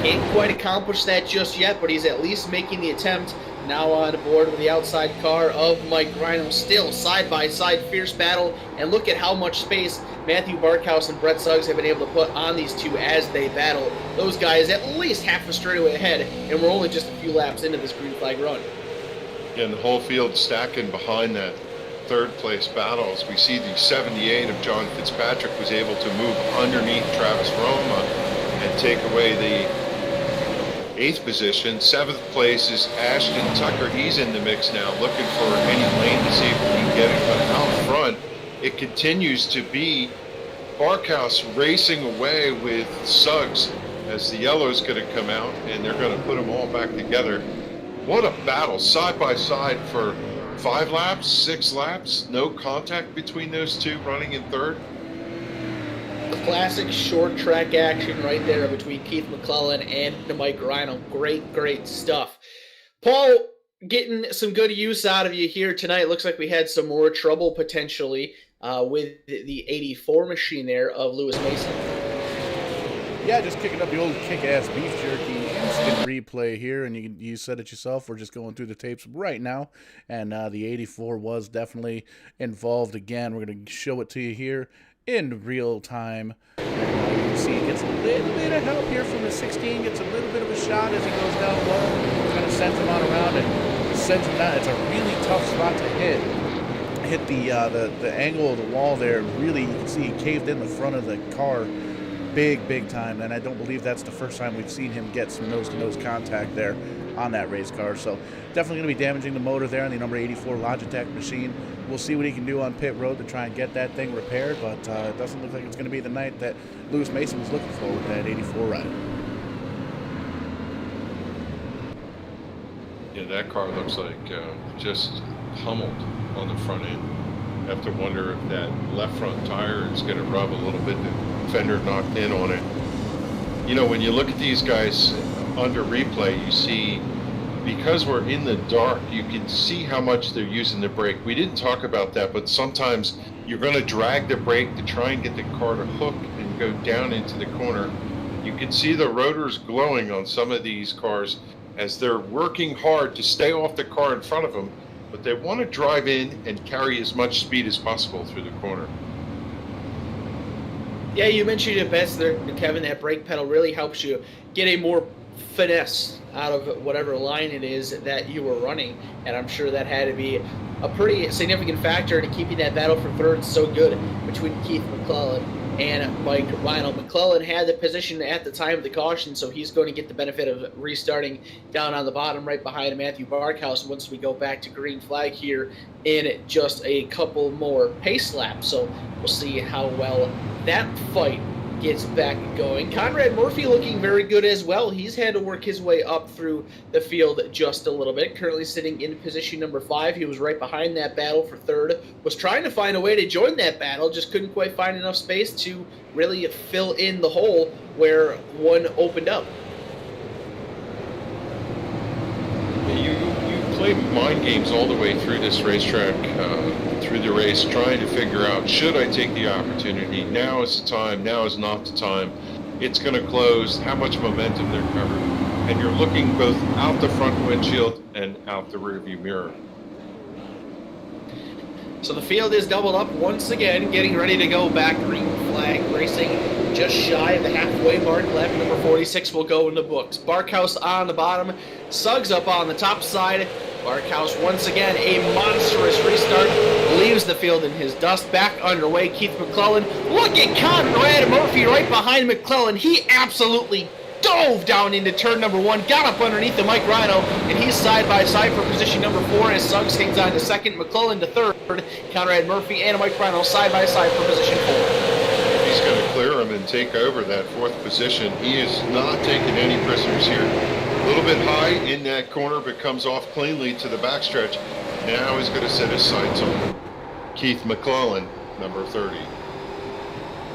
Can't quite accomplish that just yet, but he's at least making the attempt. Now on board with the outside car of Mike Rhino, still side-by-side fierce battle, and look at how much space Matthew Barkhouse and Brett Suggs have been able to put on these two as they battle. Those guys at least half a straightaway ahead, and we're only just a few laps into this green flag run. And the whole field stacking behind that third place battle as we see the 78 of John Fitzpatrick was able to move underneath Travis Roma and take away the 8th position. 7th place is Ashton Tucker. He's in the mix now, looking for any lane to see if he can get it. But out front, it continues to be Barkhouse racing away with Suggs as the yellow's going to come out, and they're going to put them all back together. What a battle, side by side for 5 laps, 6 laps, no contact between those two running in third. Classic short track action right there between Keith McClellan and Mike Rhino. Great stuff. Paul, getting some good use out of you here tonight. Looks like we had some more trouble potentially with the 84 machine there of Lewis Mason. Yeah, just kicking up the old kick-ass beef jerky instant replay here, and you said it yourself. We're just going through the tapes right now, and the 84 was definitely involved again. We're going to show it to you here in real time. You can see he gets a little bit of help here from the 16, gets a little bit of a shot as he goes down low, kind of sends him on around and sends him down. It's a really tough spot to hit the angle of the wall there. Really, you can see he caved in the front of the car big time, and I don't believe that's the first time we've seen him get some nose-to-nose contact there on that race car. So definitely going to be damaging the motor there on the number 84 Logitech machine. We'll see what he can do on pit road to try and get that thing repaired, but it doesn't look like it's going to be the night that Lewis Mason was looking for with that 84 ride. Yeah, that car looks like just pummeled on the front end. I have to wonder if that left front tire is going to rub a little bit. The fender knocked in on it. You know, when you look at these guys under replay, you see, because we're in the dark, you can see how much they're using the brake. We didn't talk about that, but sometimes you're going to drag the brake to try and get the car to hook and go down into the corner. You can see the rotors glowing on some of these cars as they're working hard to stay off the car in front of them, but they want to drive in and carry as much speed as possible through the corner. Yeah, you mentioned it best there, Kevin. That brake pedal really helps you get a more finesse out of whatever line it is that you were running, and I'm sure that had to be a pretty significant factor to keeping that battle for third so good between Keith McClellan and Mike Rhino. McClellan had the position at the time of the caution, so he's going to get the benefit of restarting down on the bottom right behind Matthew Barkhouse once we go back to green flag here in just a couple more pace laps. So we'll see how well that fight gets back going. Conrad Murphy looking very good as well. He's had to work his way up through the field just a little bit. Currently sitting in position number 5. He was right behind that battle for third. Was trying to find a way to join that battle, just couldn't quite find enough space to really fill in the hole where one opened up. You play mind games all the way through this racetrack, through the race, trying to figure out, should I take the opportunity? Now is the time, now is not the time. It's going to close, how much momentum they're covering. And you're looking both out the front windshield and out the rearview mirror. So the field is doubled up once again, getting ready to go back. Green flag racing just shy of the halfway mark. Lap number 46 will go in the books. Barkhouse on the bottom, Suggs up on the top side. Barkhouse once again, a monstrous restart, leaves the field in his dust. Back underway, Keith McClellan. Look at Conrad Murphy right behind McClellan. He absolutely dove down into turn number 1, got up underneath the Mike Rhino, and he's side by side for position number 4 as Suggs hangs on to second, McClellan to third, Conrad Murphy and Mike Rhino side by side for position 4. He's going to clear him and take over that 4th position. He is not taking any prisoners here. A little bit high in that corner, but comes off cleanly to the backstretch. Now he's going to set his sights on Keith McClellan, number 30.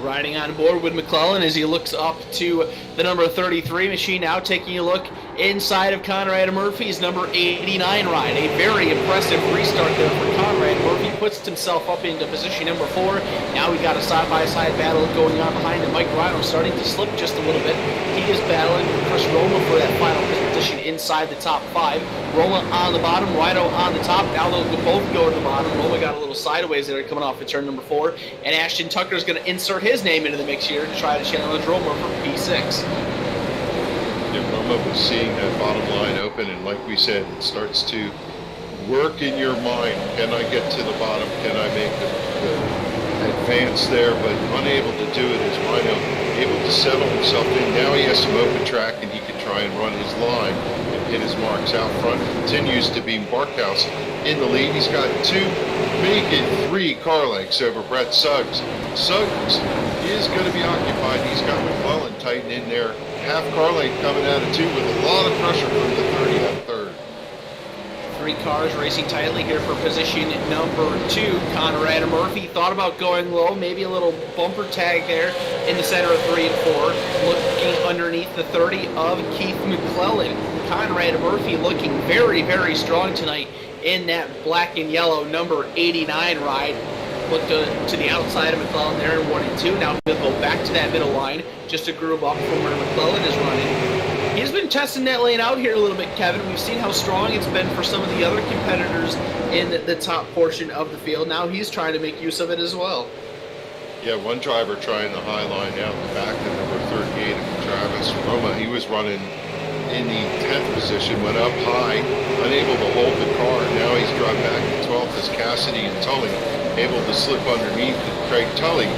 Riding on board with McClellan as he looks up to the number 33 machine, now taking a look inside of Conrad Murphy's number 89 ride. A very impressive restart there for Conrad Murphy. Puts himself up into position number 4. Now we got a side-by-side battle going on behind him. Mike Rhino starting to slip just a little bit. He is battling with Chris Roma for that final position inside the top 5. Roma on the bottom, Rhino on the top. Now they'll both go to the bottom. Roma got a little sideways there coming off of turn number 4. And Ashton Tucker is going to insert his name into the mix here to try to challenge Roma for P6. Roma was seeing that bottom line open, and like we said, it starts to work in your mind. Can I get to the bottom? Can I make the advance there? But unable to do it as Rhino able to settle himself in. Now he has some open track, and he can try and run his line and hit his marks out front. Continues to be Barkhouse in the lead. He's got 2, make it 3 car lengths over Brett Suggs. Suggs is going to be occupied. He's got McClellan tighten in there. Half car length coming out of 2 with a lot of pressure from the 30 out of 3rd. Three cars racing tightly here for position number 2. Conrad Murphy thought about going low, maybe a little bumper tag there in the center of 3 and 4. Looking underneath the 30 of Keith McClellan. Conrad Murphy looking very, very strong tonight in that black and yellow number 89 ride. Looked to the outside of McClellan there in 1 and 2. Now he'll go back to that middle line just to groove up from where McClellan is running. He's been testing that lane out here a little bit, Kevin. We've seen how strong it's been for some of the other competitors in the top portion of the field. Now he's trying to make use of it as well. Yeah, one driver trying the high line out in the back, the number 38 of Travis Roma. He was running in the 10th position, went up high, unable to hold the car. Now he's dropped back to 12th as Cassidy and Tully able to slip underneath. And Craig Tully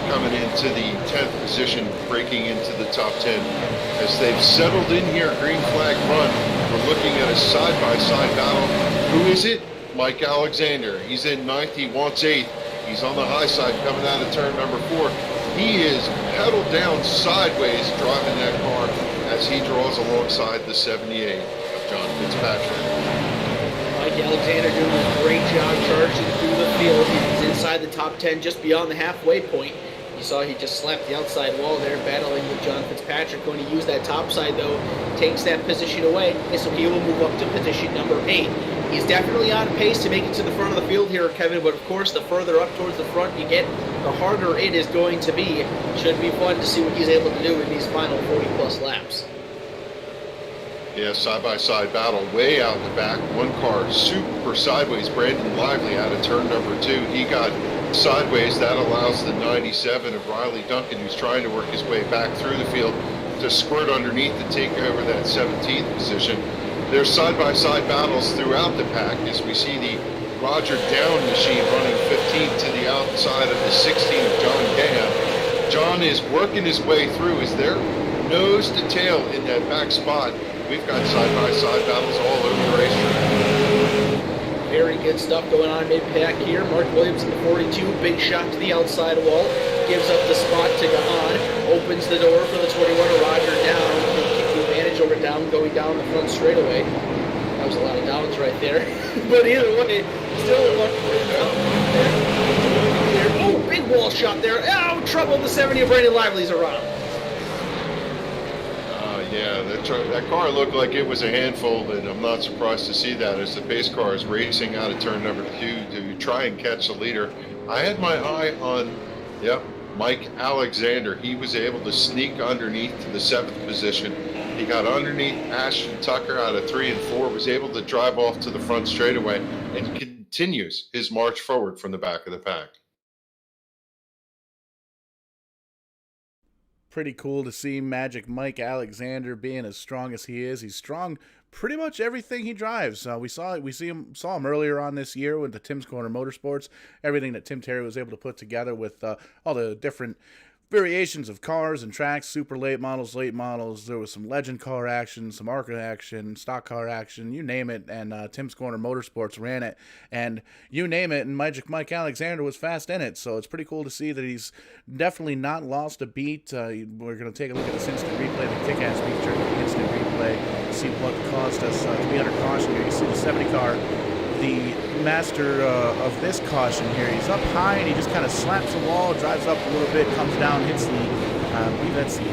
coming into the 10th position, breaking into the top 10. As they've settled in here, green flag run, we're looking at a side-by-side battle. Who is it? Mike Alexander. He's in 9th, he wants 8th. He's on the high side coming out of turn number 4. He is pedal down sideways driving that car as he draws alongside the 78 of John Fitzpatrick. Mike Alexander doing a great job charging through the field. He's inside the top 10, just beyond the halfway point. You saw he just slapped the outside wall there, battling with John Fitzpatrick. Going to use that top side, though, takes that position away, and so he will move up to position number 8. He's definitely on pace to make it to the front of the field here, Kevin, but of course, the further up towards the front you get, the harder it is going to be. Should be fun to see what he's able to do in these final 40-plus laps. Yeah, side-by-side battle way out the back. One car super sideways. Brandon Lively out of turn number 2. He got sideways. That allows the 97 of Riley Duncan, who's trying to work his way back through the field, to squirt underneath and take over that 17th position. There's side-by-side battles throughout the pack as we see the Roger Down machine running 15th to the outside of the 16 of John Gahan. John is working his way through. Is there nose to tail in that back spot? We've got side-by-side battles all over the racetrack. Very good stuff going on mid-pack here. Mark Williams in the 42, big shot to the outside wall. Gives up the spot to Gahan. Opens the door for the 21 of Roger Down. He'll keep the advantage over Down going down the front straightaway. That was a lot of downs right there. But either way, still one for there. Oh, big wall shot there. Oh, trouble. The 70 of Brandon Lively's around. Yeah, that car looked like it was a handful, and I'm not surprised to see that as the pace car is racing out of turn number 2 to try and catch the leader. I had my eye on, Mike Alexander. He was able to sneak underneath to the 7th position. He got underneath Ashton Tucker out of 3 and 4, was able to drive off to the front straightaway, and continues his march forward from the back of the pack. Pretty cool to see Magic Mike Alexander being as strong as he is. He's strong pretty much everything he drives. We saw him earlier on this year with the Tim's Corner Motorsports. Everything that Tim Terry was able to put together with all the different variations of cars and tracks, super late models. There was some legend car action, some ARCA action, stock car action, you name it, and Tim's Corner Motorsports ran it, and you name it, and Magic Mike Alexander was fast in it, so it's pretty cool to see that he's definitely not lost a beat. We're going to take a look at this instant replay, the kick-ass feature, the instant replay, see what caused us to be under caution here. You see the 70 car, the master of this caution here. He's up high and he just kind of slaps the wall, drives up a little bit, comes down, hits the, I believe that's the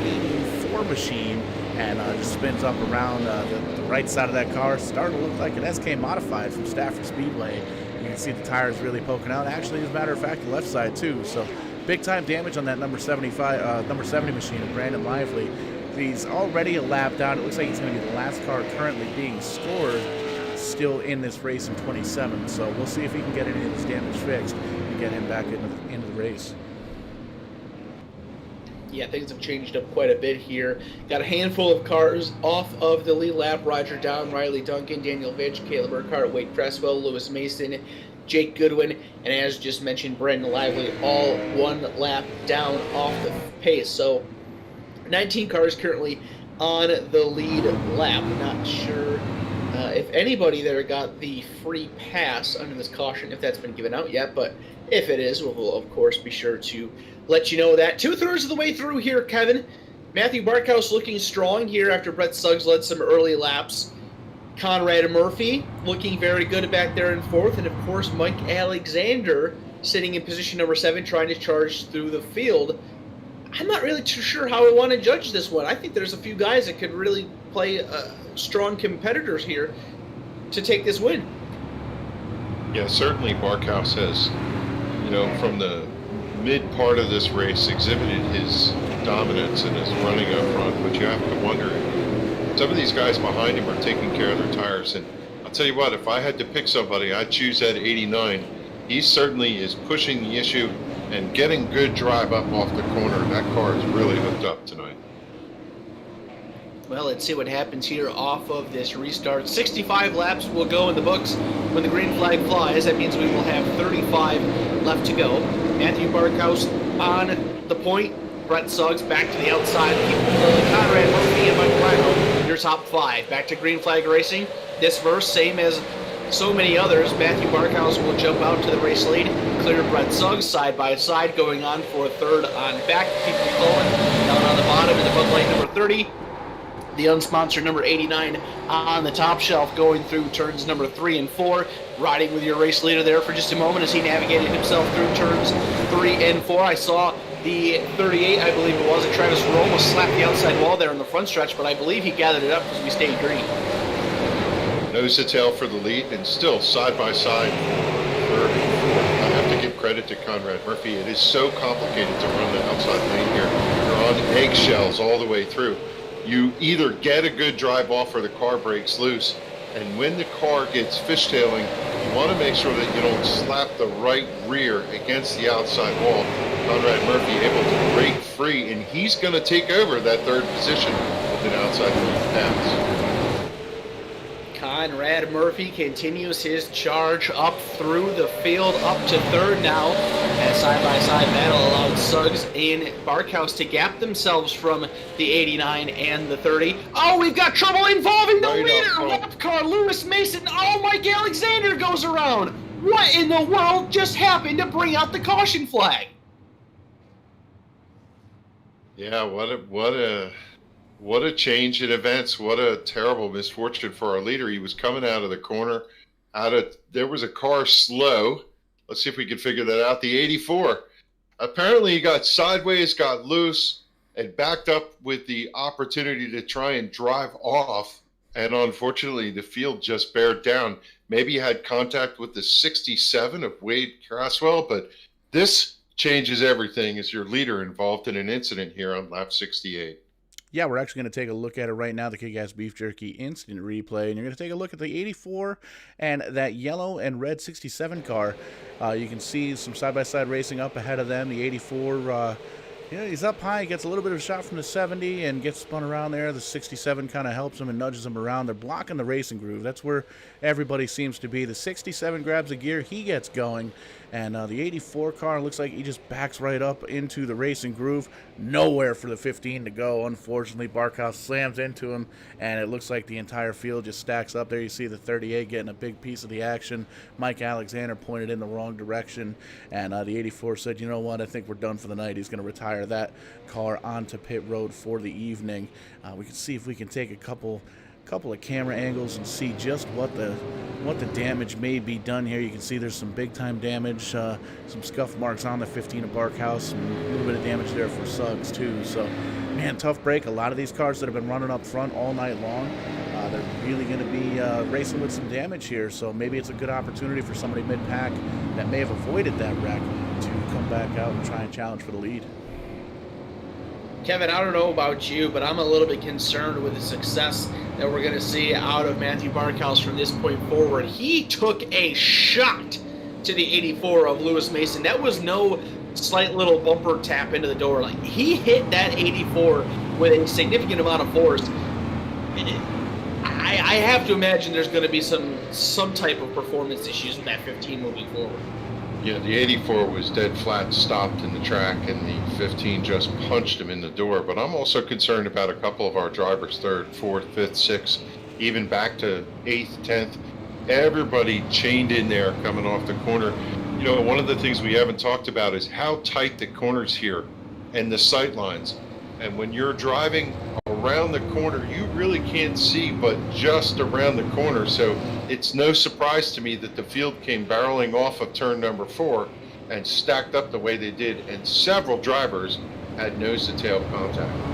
84 machine, and just spins up around the right side of that car. Starting to look like an SK modified from Stafford Speedway. You can see the tires really poking out. Actually, as a matter of fact, the left side too. So big time damage on that number 70 machine of Brandon Lively. He's already a lap down. It looks like he's going to be the last car currently being scored still in this race in 27, so we'll see if he can get any of this damage fixed and get him back into the race. Yeah, things have changed up quite a bit here. Got a handful of cars off of the lead lap. Roger Down, Riley Duncan, Daniel Vidge, Caleb Urquhart, Wade Cresswell, Lewis Mason, Jake Goodwin, and as just mentioned, Brandon Lively, all one lap down off the pace. So 19 cars currently on the lead lap. Not sure if anybody there got the free pass under this caution, if that's been given out yet, but if it is, we'll of course be sure to let you know that. 2/3 of the way through here, Kevin. Matthew Barkhouse looking strong here after Brett Suggs led some early laps. Conrad Murphy looking very good back there in fourth, and of course Mike Alexander sitting in position number 7 trying to charge through the field. I'm not really too sure how I want to judge this one. I think there's a few guys that could really play strong competitors here to take this win. Yeah, certainly Barkhouse has, from the mid part of this race exhibited his dominance and his running up front, but you have to wonder, some of these guys behind him are taking care of their tires, and I'll tell you what, if I had to pick somebody, I'd choose that 89. He certainly is pushing the issue and getting good drive up off the corner. That car is really hooked up tonight. Well, let's see what happens here off of this restart. 65 laps will go in the books when the green flag flies. That means we will have 35 left to go. Matthew Barkhouse on the point. Brett Suggs back to the outside. Conrad Murphy and Mike Blackwell, your top 5. Back to green flag racing. This verse, same as so many others. Matthew Barkhouse will jump out to the race lead. Clear Brett Suggs side by side, going on for a third on back. Keep it going. Down on the bottom in the Bud Light number 30. The unsponsored number 89 on the top shelf, going through turns number 3 and 4. Riding with your race leader there for just a moment as he navigated himself through turns 3 and 4. I saw the 38, I believe it was, Travis Roma slap the outside wall there in the front stretch, but I believe he gathered it up because we stayed green. Nose to tail for the lead, and still side by side for third and fourth. I have to give credit to Conrad Murphy. It is so complicated to run the outside lane here. You're on eggshells all the way through. You either get a good drive off or the car breaks loose. And when the car gets fishtailing, you want to make sure that you don't slap the right rear against the outside wall. Conrad Murphy able to break free, and he's going to take over that third position with an outside pass. Conrad Murphy continues his charge up through the field, up to third now. As side-by-side battle allowed Suggs and Barkhouse to gap themselves from the 89 and the 30. Oh, we've got trouble involving the leader! Lap car, Lewis Mason. Oh, Mike Alexander goes around. What in the world just happened to bring out the caution flag? Yeah, what a change in events. What a terrible misfortune for our leader. He was coming out of the corner. There was a car slow. Let's see if we can figure that out. The 84. Apparently he got sideways, got loose, and backed up with the opportunity to try and drive off. And unfortunately, the field just bared down. Maybe he had contact with the 67 of Wade Craswell, but this changes everything as your leader involved in an incident here on lap 68. Yeah, we're actually going to take a look at it right now, the Kick-Ass Beef Jerky instant replay, and you're going to take a look at the 84 and that yellow and red 67 car. You can see some side-by-side racing up ahead of them. The 84, he's up high, gets a little bit of a shot from the 70 and gets spun around there. The 67 kind of helps him and nudges him around. They're blocking the racing groove. That's where everybody seems to be. The 67 grabs a gear, he gets going. And the 84 car looks like he just backs right up into the racing groove. Nowhere for the 15 to go. Unfortunately, Barkhouse slams into him, and it looks like the entire field just stacks up there. You see the 38 getting a big piece of the action. Mike Alexander pointed in the wrong direction, and the 84 said, you know what, I think we're done for the night. He's going to retire that car onto pit road for the evening. We can see if we can take a couple of camera angles and see just what the damage may be done here. You can see there's some big time damage, some scuff marks on the 15 of Barkhouse, and a little bit of damage there for Suggs too. So, man, tough break. A lot of these cars that have been running up front all night long, they're really going to be racing with some damage here. So maybe it's a good opportunity for somebody mid-pack that may have avoided that wreck to come back out and try and challenge for the lead. Kevin, I don't know about you, but I'm a little bit concerned with the success that we're going to see out of Matthew Barkhouse from this point forward. He took a shot to the 84 of Lewis Mason. That was no slight little bumper tap into the door. Like, he hit that 84 with a significant amount of force. I have to imagine there's going to be some type of performance issues with that 15 moving forward. Yeah, the 84 was dead flat, stopped in the track, and the 15 just punched him in the door. But I'm also concerned about a couple of our drivers, 3rd, 4th, 5th, 6th, even back to 8th, 10th. Everybody chained in there coming off the corner. You know, one of the things we haven't talked about is how tight the corners here and the sight lines. And when you're driving around the corner. You really can't see but just around the corner. So it's no surprise to me that the field came barreling off of turn number 4 and stacked up the way they did. And several drivers had nose-to-tail contact.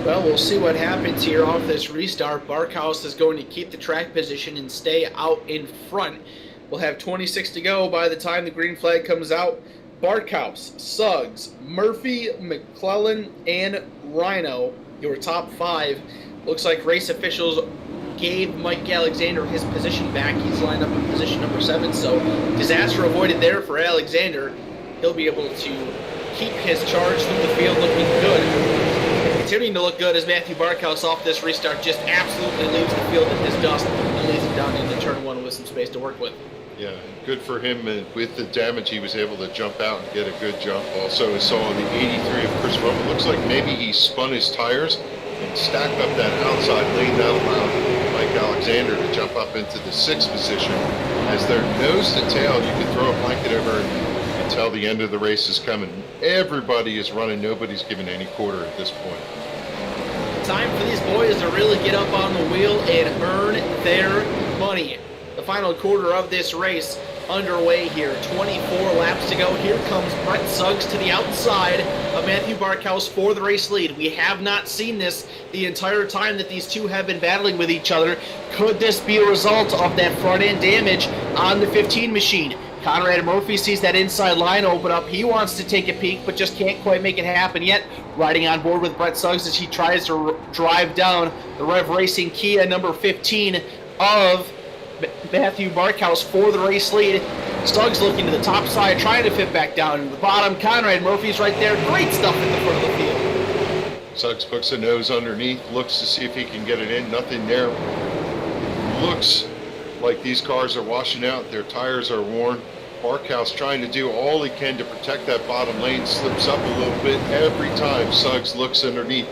Well, we'll see what happens here off this restart. Barkhouse is going to keep the track position and stay out in front. We'll have 26 to go by the time the green flag comes out. Barkhouse, Suggs, Murphy, McClellan, and Rhino, your top 5. Looks like race officials gave Mike Alexander his position back. He's lined up in position number 7, so disaster avoided there for Alexander. He'll be able to keep his charge through the field looking good. Continuing to look good as Matthew Barkhouse off this restart just absolutely leaves the field in his dust and leads him down into turn 1 with some space to work with. Yeah, good for him. With the damage, he was able to jump out and get a good jump. Also, we saw the 83 of Chris Roma. Looks like maybe he spun his tires and stacked up that outside lane. That allowed Mike Alexander to jump up into the 6th position. As they're nose to tail, you can throw a blanket over until the end of the race is coming. Everybody is running. Nobody's giving any quarter at this point. Time for these boys to really get up on the wheel and earn their money. The final quarter of this race underway here. 24 laps to go. Here comes Brett Suggs to the outside of Matthew Barkhouse for the race lead. We have not seen this the entire time that these two have been battling with each other. Could this be a result of that front end damage on the 15 machine? Conrad Murphy sees that inside line open up. He wants to take a peek, but just can't quite make it happen yet. Riding on board with Brett Suggs as he tries to drive down the Rev Racing Kia number 15 of Matthew Barkhouse for the race lead. Suggs looking to the top side, trying to fit back down into the bottom. Conrad Murphy's right there. Great stuff at the front of the field. Suggs puts the nose underneath, looks to see if he can get it in. Nothing there. Looks like these cars are washing out. Their tires are worn. Barkhouse trying to do all he can to protect that bottom lane, slips up a little bit every time Suggs looks underneath.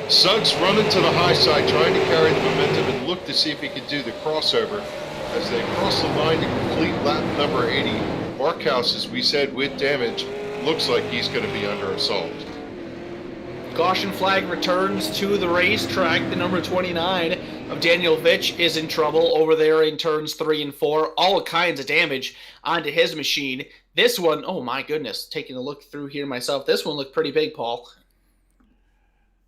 Suggs running to the high side, trying to carry the momentum and look to see if he can do the crossover. As they cross the line to complete lap number 80, Barkhouse, as we said, with damage, looks like he's going to be under assault. Caution flag returns to the racetrack. The number 29 of Daniel Vitch is in trouble over there in turns 3 and 4. All kinds of damage onto his machine. This one, oh my goodness, taking a look through here myself, this one looked pretty big, Paul.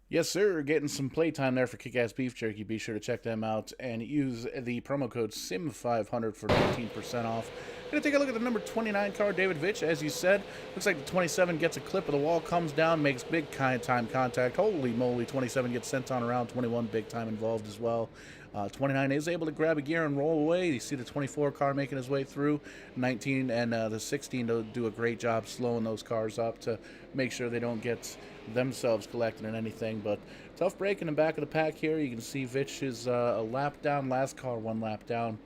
Yes, sir. Getting some playtime there for Kick-Ass Beef Jerky. Be sure to check them out and use the promo code SIM500 for 15% off. Going to take a look at the number 29 car, David Vitch. As you said, looks like the 27 gets a clip of the wall, comes down, makes big time contact. Holy moly, 27 gets sent on around. 21 big time involved as well. 29 is able to grab a gear and roll away. You see the 24 car making his way through. 19 and the 16 do a great job slowing those cars up to make sure they don't get themselves collected in anything. But tough break in the back of the pack here. You can see Vitch is a lap down. Last car 1 lap down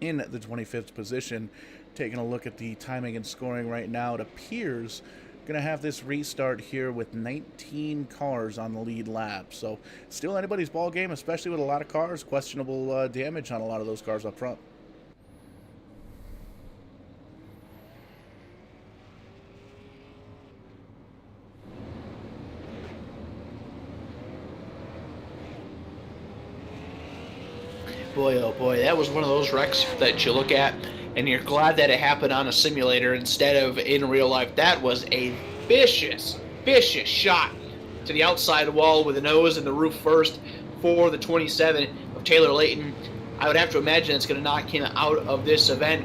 in the 25th position. Taking a look at the timing and scoring right now, it appears going to have this restart here with 19 cars on the lead lap. So still anybody's ball game, especially with a lot of cars. Questionable damage on a lot of those cars up front. Boy, oh boy, that was one of those wrecks that you look at and you're glad that it happened on a simulator instead of in real life. That was a vicious shot to the outside wall with the nose and the roof first for the 27 of Taylor Layton. I would have to imagine it's going to knock him out of this event.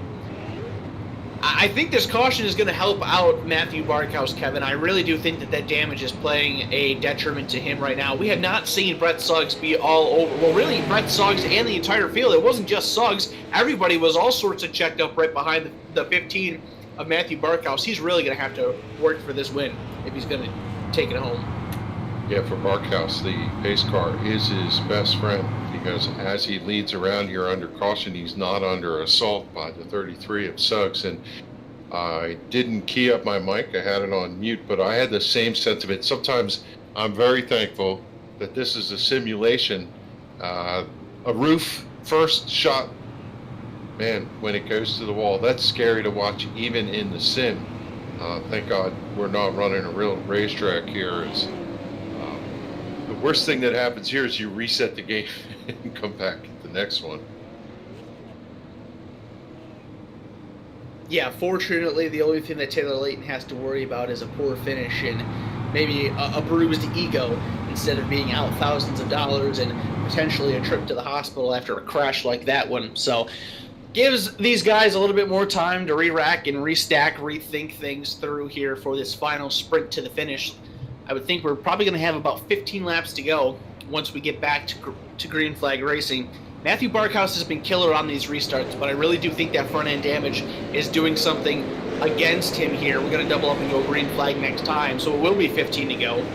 I think this caution is going to help out Matthew Barkhouse, Kevin. I really do think that damage is playing a detriment to him right now. We have not seen Brett Suggs be all over. Well, really, Brett Suggs and the entire field. It wasn't just Suggs. Everybody was all sorts of checked up right behind the 15 of Matthew Barkhouse. He's really going to have to work for this win if he's going to take it home. Yeah, for Barkhouse, the pace car is his best friend because as he leads around here under caution, he's not under assault by the 33 of Suggs. And I didn't key up my mic. I had it on mute, but I had the same sentiment. Sometimes I'm very thankful that this is a simulation. A roof first shot, man, when it goes to the wall, that's scary to watch even in the sim. Thank God we're not running a real racetrack here. Worst thing that happens here is you reset the game and come back at the next one. Yeah, fortunately, the only thing that Taylor Layton has to worry about is a poor finish and maybe a bruised ego instead of being out thousands of dollars and potentially a trip to the hospital after a crash like that one. So gives these guys a little bit more time to re-rack and restack, rethink things through here for this final sprint to the finish. I would think we're probably going to have about 15 laps to go once we get back to Green Flag Racing. Matthew Barkhouse has been killer on these restarts, but I really do think that front-end damage is doing something against him here. We're going to double up and go Green Flag next time, so it will be 15 to go.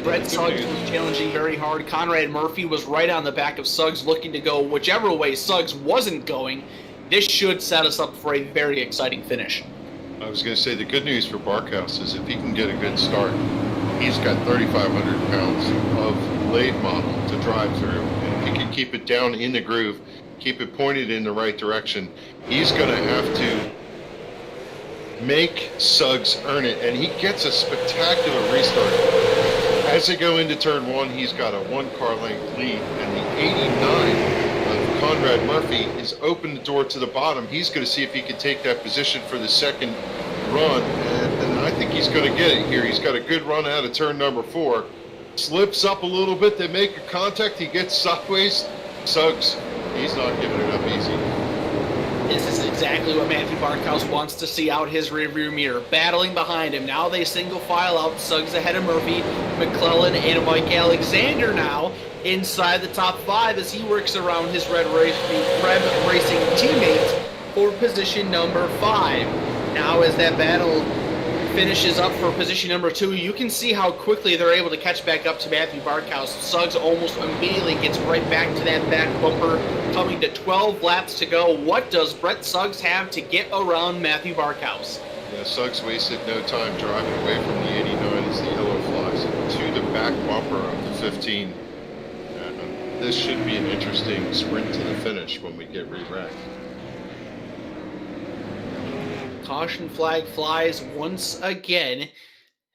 Brett Suggs was challenging very hard. Conrad Murphy was right on the back of Suggs, looking to go whichever way Suggs wasn't going. This should set us up for a very exciting finish. I was going to say the good news for Barkhouse is if he can get a good start, he's got 3,500 pounds of late model to drive through. And if he can keep it down in the groove, keep it pointed in the right direction, he's going to have to make Suggs earn it. And he gets a spectacular restart. As they go into turn one, he's got a 1 car length lead, and the 89 of Conrad Murphy is opened the door to the bottom. He's going to see if he can take that position for the second run, and I think he's going to get it here. He's got a good run out of turn number 4. Slips up a little bit, they make a contact, he gets sideways. Suggs, he's not giving it up easy. This is exactly what Matthew Barkhouse wants to see out his rearview mirror. Battling behind him. Now they single file out. Suggs ahead of Murphy, McClellan, and Mike Alexander now inside the top 5 as he works around his Red Racing teammate for position number 5. Now as that battle finishes up for position number 2, you can see how quickly they're able to catch back up to Matthew Barkhouse. Suggs almost immediately gets right back to that back bumper, coming to 12 laps to go. What does Brett Suggs have to get around Matthew Barkhouse? Yeah, Suggs wasted no time driving away from the 89 as the yellow flies to the back bumper of the 15. This should be an interesting sprint to the finish when we get re-racked. Caution flag flies once again.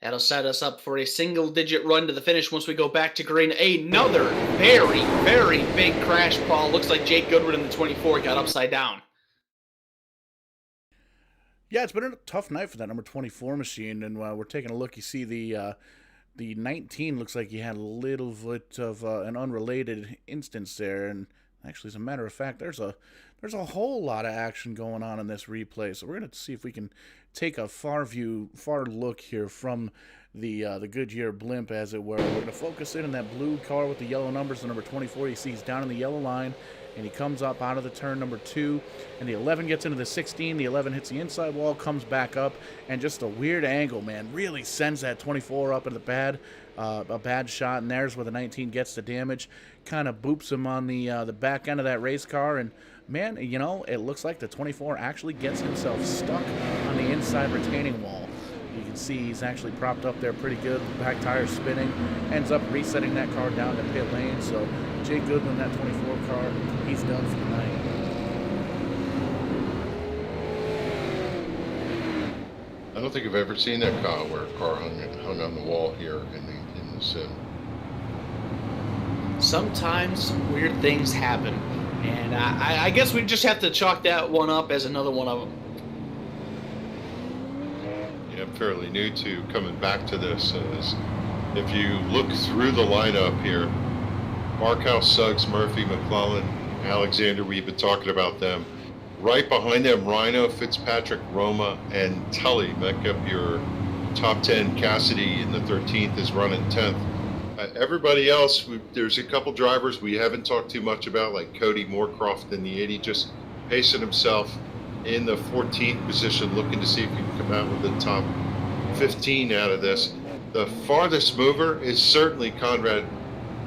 That'll set us up for a single-digit run to the finish once we go back to green. Another very, very big crash, Paul. Looks like Jake Goodwin in the 24 got upside down. Yeah, it's been a tough night for that number 24 machine, and we're taking a look. You see the 19 looks like he had a little bit of an unrelated instance there, and actually, as a matter of fact, there's a whole lot of action going on in this replay. So we're going to see if we can take a far look here from the Goodyear blimp, as it were. We're going to focus in on that blue car with the yellow numbers, the number 24. You see he's down in the yellow line, and he comes up out of the turn number 2, and the 11 gets into the 16. The 11 hits the inside wall, comes back up, and just a weird angle, man, really sends that 24 up into a bad shot, and there's where the 19 gets the damage. Kind of boops him on the back end of that race car, and man, you know, it looks like the 24 actually gets himself stuck on the inside retaining wall. You can see he's actually propped up there pretty good. The back tire spinning, ends up resetting that car down to pit lane. So Jake Goodwin, that 24 car, he's done for the night. I don't think I've ever seen that car where a car hung on the wall here in the sim. Sometimes weird things happen, and I guess we just have to chalk that one up as another one of them. Yeah, I'm fairly new to coming back to this. As if you look through the lineup here, Barkhouse, Suggs, Murphy, McClellan, Alexander, we've been talking about them. Right behind them, Rhino, Fitzpatrick, Roma, and Tully make up your top 10. Cassidy in the 13th is running 10th. Everybody else, there's a couple drivers we haven't talked too much about, like Cody Moorcroft in the 80, just pacing himself in the 14th position, looking to see if he can come out with the top 15 out of this. The farthest mover is certainly Conrad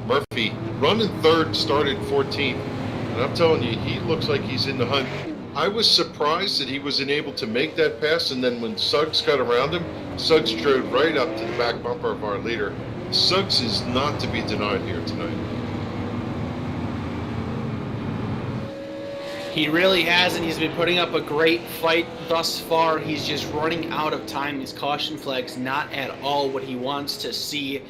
Murphy, running 3rd, started 14th, and I'm telling you, he looks like he's in the hunt. I was surprised that he wasn't able to make that pass, and then when Suggs got around him, Suggs drove right up to the back bumper of our leader. Suggs is not to be denied here tonight. He really has, and he's been putting up a great fight thus far. He's just running out of time. These caution flags, not at all what he wants to see.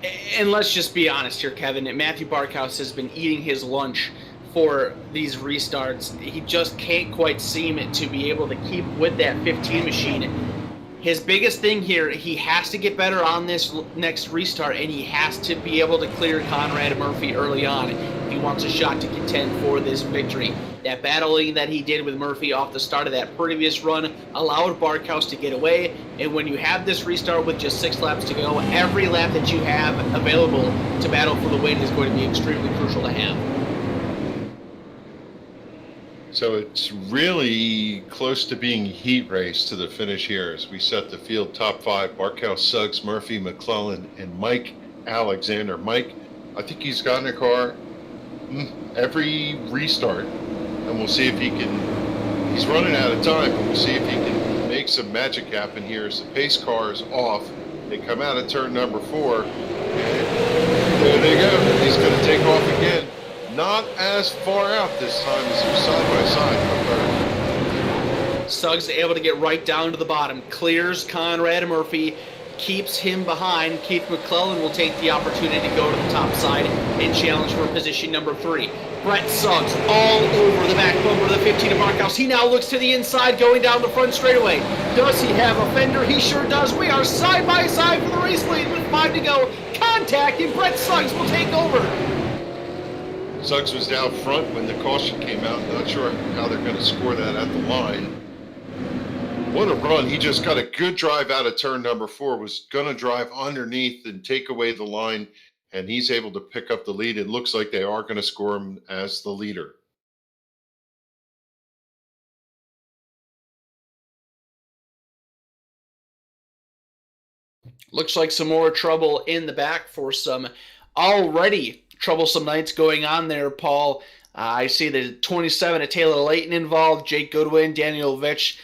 And let's just be honest here, Kevin. Matthew Barkhouse has been eating his lunch for these restarts. He just can't quite seem to be able to keep with that 15 machine. His biggest thing here, he has to get better on this next restart, and he has to be able to clear Conrad Murphy early on if he wants a shot to contend for this victory. That battling that he did with Murphy off the start of that previous run allowed Barkhouse to get away, and when you have this restart with just 6 laps to go, every lap that you have available to battle for the win is going to be extremely crucial to have. So it's really close to being heat race to the finish here as we set the field top 5. Barkhouse, Suggs, Murphy, McClellan, and Mike Alexander. Mike, I think he's gotten a car every restart, and we'll see if he can. He's running out of time, but we'll see if he can make some magic happen here as the pace car is off. They come out of turn number 4, and there they go. He's going to take off again. Not as far out this time as they're side by side. Suggs able to get right down to the bottom, clears Conrad Murphy, keeps him behind. Keith McClellan will take the opportunity to go to the top side and challenge for position number 3. Brett Suggs all over the back bumper of the 15 of Barkhouse. He now looks to the inside, going down the front straightaway. Does he have a fender? He sure does. We are side by side for the race lead with 5 to go. Contact, and Brett Suggs will take over. Suggs was down front when the caution came out. Not sure how they're going to score that at the line. What a run. He just got a good drive out of turn number 4. Was going to drive underneath and take away the line, and he's able to pick up the lead. It looks like they are going to score him as the leader. Looks like some more trouble in the back for some already troublesome nights going on there, Paul. I see the 27 of Taylor Layton involved, Jake Goodwin, Daniel Vitch.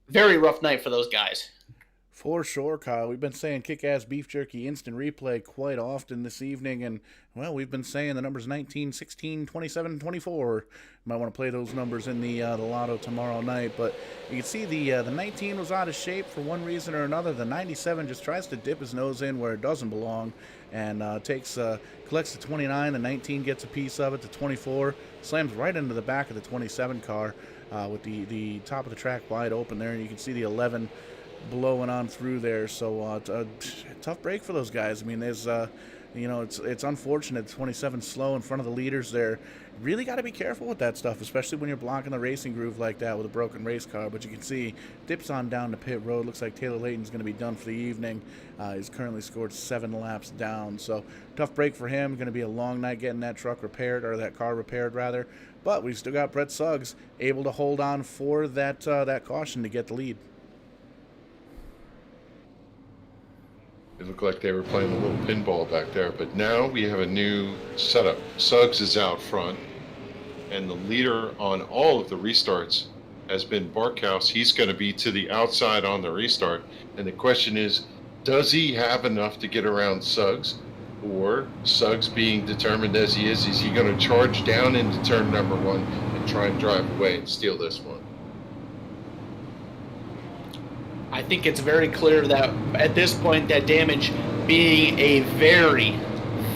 Very rough night for those guys. For sure, Kyle. We've been saying kick-ass beef jerky instant replay quite often this evening, and, well, we've been saying the numbers 19, 16, 27, 24. Might want to play those numbers in the lotto tomorrow night, but you can see the 19 was out of shape for one reason or another. The 97 just tries to dip his nose in where it doesn't belong, and collects the 29. The 19 gets a piece of it. The 24 slams right into the back of the 27 car with the top of the track wide open there, and you can see the 11 blowing on through there. So tough break for those guys. I mean, there's it's unfortunate. 27 slow in front of the leaders there. Really got to be careful with that stuff, especially when you're blocking the racing groove like that with a broken race car. But you can see dips on down to pit road. Looks like Taylor Layton's going to be done for the evening. He's currently scored 7 laps down. So tough break for him. Going to be a long night getting that truck repaired, or that car repaired rather. But we've still got Brett Suggs able to hold on for that caution to get the lead. It looked like they were playing a little pinball back there, but now we have a new setup. Suggs is out front, and the leader on all of the restarts has been Barkhouse. He's going to be to the outside on the restart, and the question is, does he have enough to get around Suggs? Or, Suggs being determined as he is he going to charge down into turn number 1 and try and drive away and steal this one? I think it's very clear that at this point that damage being a very,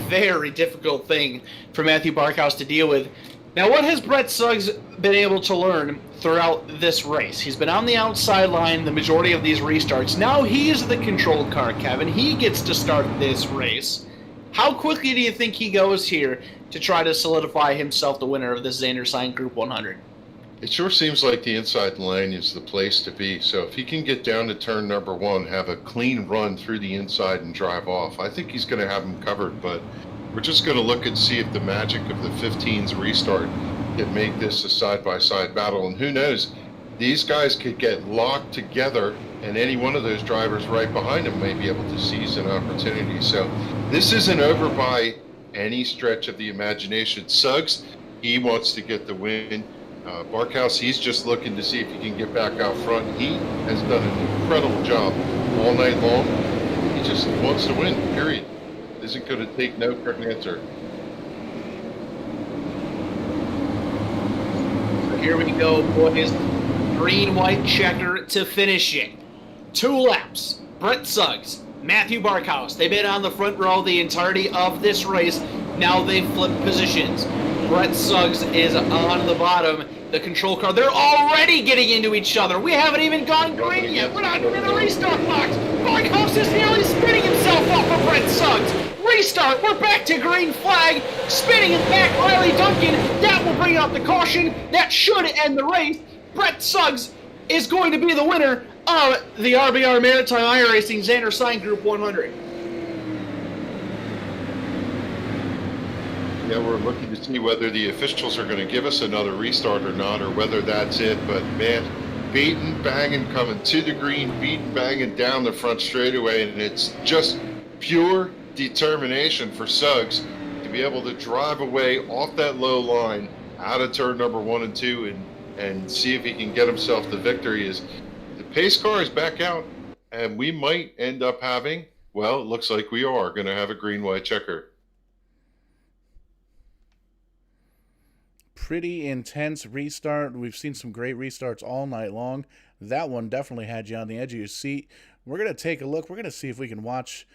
very difficult thing for Matthew Barkhouse to deal with. Now, what has Brett Suggs been able to learn throughout this race? He's been on the outside line the majority of these restarts. Now he's the control car, Kevin. He gets to start this race. How quickly do you think he goes here to try to solidify himself the winner of this Xander Sign Group 100? It sure seems like the inside lane is the place to be. So if he can get down to turn number 1, have a clean run through the inside and drive off, I think he's going to have him covered. But we're just going to look and see if the magic of the 15's restart can make this a side-by-side battle. And who knows, these guys could get locked together, and any one of those drivers right behind them may be able to seize an opportunity. So this isn't over by any stretch of the imagination. Suggs, he wants to get the win. Barkhouse, he's just looking to see if he can get back out front. He has done an incredible job all night long. He just wants to win, period. Isn't going to take no for an answer. So here we go, boys. Green-white checker to finish it. 2 laps. Brett Suggs Matthew Barkhouse. They've been on the front row the entirety of this race. Now they've flipped positions. Brett Suggs is on the bottom. The control car, they're already getting into each other. We haven't even gone green yet. We're not even in the restart box. Barkhouse is nearly spinning himself off of Brett Suggs. Restart, we're back to green flag. Spinning it back, Riley Duncan. That will bring out the caution. That should end the race. Brett Suggs is going to be the winner of the RBR Maritime iRacing Xander Sign Group 100. Yeah, we're looking to see whether the officials are going to give us another restart or not, or whether that's it. But man, beating, banging, coming to the green, beating, banging down the front straightaway, and it's just pure determination for Suggs to be able to drive away off that low line out of turn number 1 and 2 and see if he can get himself the victory. Is the pace car is back out, and we might end up having, well, it looks like we are going to have a green-white checker. Pretty intense restart. We've seen some great restarts all night long. That one definitely had you on the edge of your seat. We're going to take a look. We're going to see if we can watch.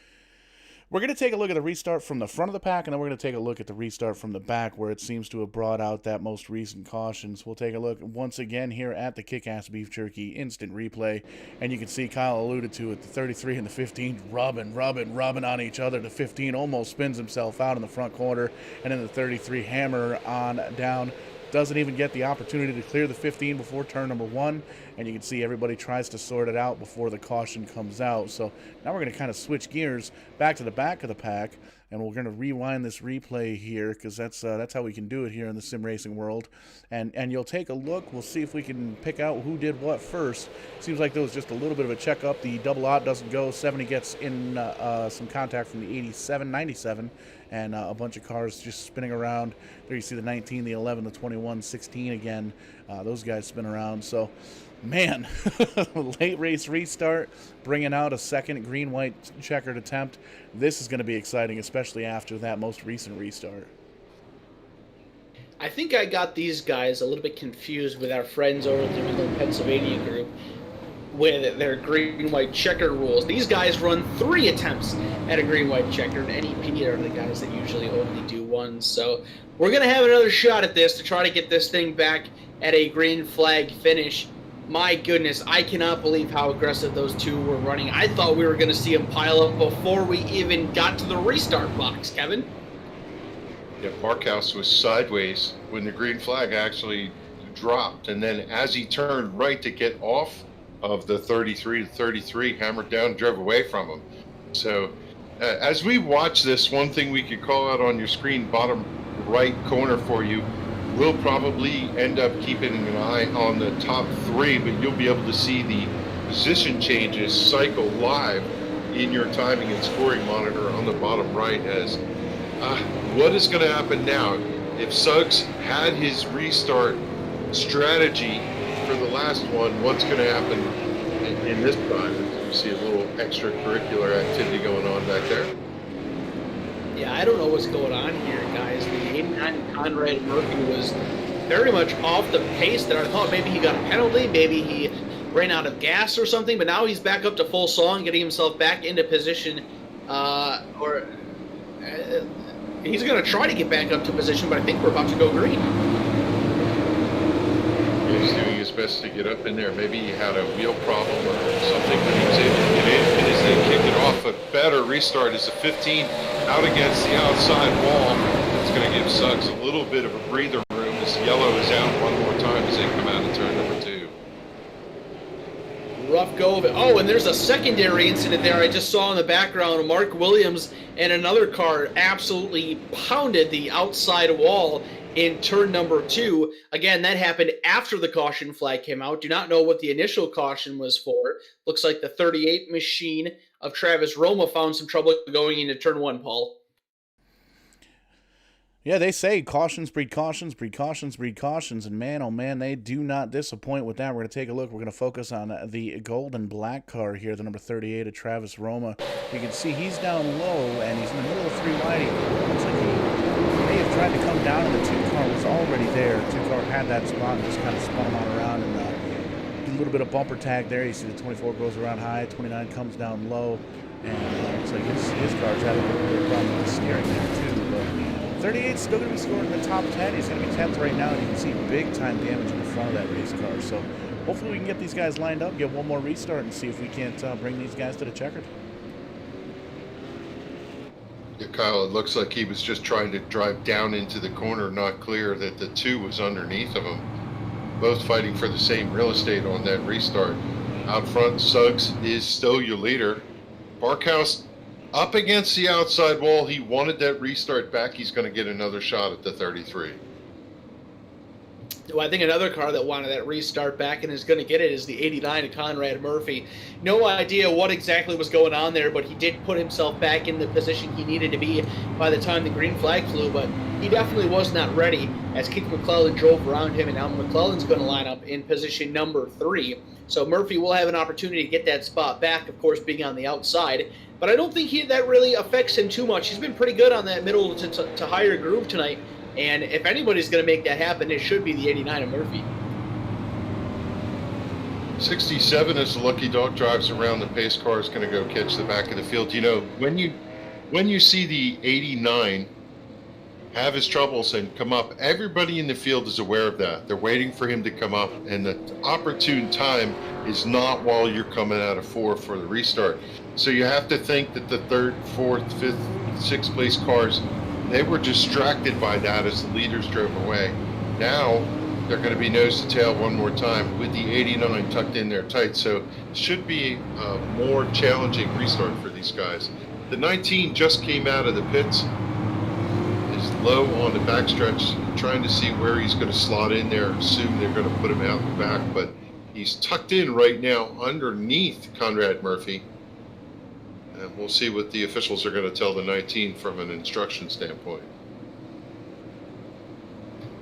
We're going to take a look at the restart from the front of the pack, and then we're going to take a look at the restart from the back where it seems to have brought out that most recent cautions. We'll take a look once again here at the Kick-Ass Beef Jerky instant replay, and you can see Kyle alluded to it, the 33 and the 15 rubbing on each other. The 15 almost spins himself out in the front corner, and then the 33 hammer on down. Doesn't even get the opportunity to clear the 15 before turn number 1, and you can see everybody tries to sort it out before the caution comes out. So now we're going to kind of switch gears back to the back of the pack, and we're going to rewind this replay here because that's how we can do it here in the sim racing world. And you'll take a look. We'll see if we can pick out who did what first. Seems like there was just a little bit of a checkup. The double aught doesn't go. 70 gets in some contact from the 87, 97. And a bunch of cars just spinning around. There you see the 19, the 11, the 21, 16 again. Those guys spin around. So, man, late race restart, bringing out a second green-white checkered attempt. This is going to be exciting, especially after that most recent restart. I think I got these guys a little bit confused with our friends over at the Middle Pennsylvania group with their green-white checker rules. These guys run 3 attempts at a green-white checker, and NEP are the guys that usually only do 1. So we're going to have another shot at this to try to get this thing back at a green flag finish. My goodness, I cannot believe how aggressive those two were running. I thought we were going to see them pile up before we even got to the restart box, Kevin. Yeah, Barkhouse was sideways when the green flag actually dropped, and then as he turned right to get off of the 33 to 33, hammered down, drove away from him. So as we watch this, one thing we could call out on your screen, bottom right corner for you, we'll probably end up keeping an eye on the top 3, but you'll be able to see the position changes cycle live in your timing and scoring monitor on the bottom right. As what is going to happen now? If Suggs had his restart strategy for the last one, what's going to happen in this time? You see a little extracurricular activity going on back there. Yeah, I don't know what's going on here, guys. The 89 Conrad Murphy was very much off the pace that I thought. Maybe he got a penalty, maybe he ran out of gas or something, but now he's back up to full song, getting himself back into position. He's going to try to get back up to position, but I think we're about to go green. He's doing his best to get up in there. Maybe he had a wheel problem or something, but he was able to get in. And as they kick it off, a better restart is a 15 out against the outside wall. It's going to give Suggs a little bit of a breather room. This yellow is out one more time as they come out of turn number 2. Rough go of it. Oh, and there's a secondary incident there I just saw in the background. Mark Williams and another car absolutely pounded the outside wall in turn number 2. Again, that happened after the caution flag came out. Do not know what the initial caution was for. Looks like the 38 machine of Travis Roma found some trouble going into turn 1, Paul. Yeah, they say cautions breed cautions, breed cautions, breed cautions, and man, oh man, they do not disappoint with that. We're going to take a look. We're going to focus on the gold and black car here, the number 38 of Travis Roma. You can see he's down low, and he's in the middle of 3 wide. Looks like he may have tried to come down, and the 2 car was already there. 2 car had that spot and just kind of spun him on around, and little bit of bumper tag there. You see the 24 goes around high, 29 comes down low, and looks like his car's having a little bit of problem with the steering there too. But 38 still going to be scoring in the top 10. He's going to be 10th right now, and you can see big time damage in the front of that race car. So hopefully we can get these guys lined up, get one more restart, and see if we can't bring these guys to the checkered. Yeah, Kyle, it looks like he was just trying to drive down into the corner, not clear that the 2 was underneath of him. Both fighting for the same real estate on that restart. Out front, Suggs is still your leader. Barkhouse up against the outside wall. He wanted that restart back. He's going to get another shot at the 33. Well, I think another car that wanted that restart back and is going to get it is the 89 of Conrad Murphy. No idea what exactly was going on there, but he did put himself back in the position he needed to be by the time the green flag flew, but he definitely was not ready as Keith McClellan drove around him, and now McClellan's going to line up in position number 3. So Murphy will have an opportunity to get that spot back, of course, being on the outside. But I don't think that really affects him too much. He's been pretty good on that middle to higher groove tonight. And if anybody's going to make that happen, it should be the 89 of Murphy. 67, as the lucky dog drives around, the pace car is going to go catch the back of the field. You know, when you see the 89 have his troubles and come up, everybody in the field is aware of that. They're waiting for him to come up, and the opportune time is not while you're coming out of 4 for the restart. So you have to think that the 3rd, 4th, 5th, 6th place cars, they were distracted by that as the leaders drove away. Now they're going to be nose to tail one more time with the 89 tucked in there tight. So it should be a more challenging restart for these guys. The 19 just came out of the pits, is low on the backstretch, trying to see where he's going to slot in there. Assume they're going to put him out the back, but he's tucked in right now underneath Conrad Murphy. And we'll see what the officials are going to tell the 19 from an instruction standpoint.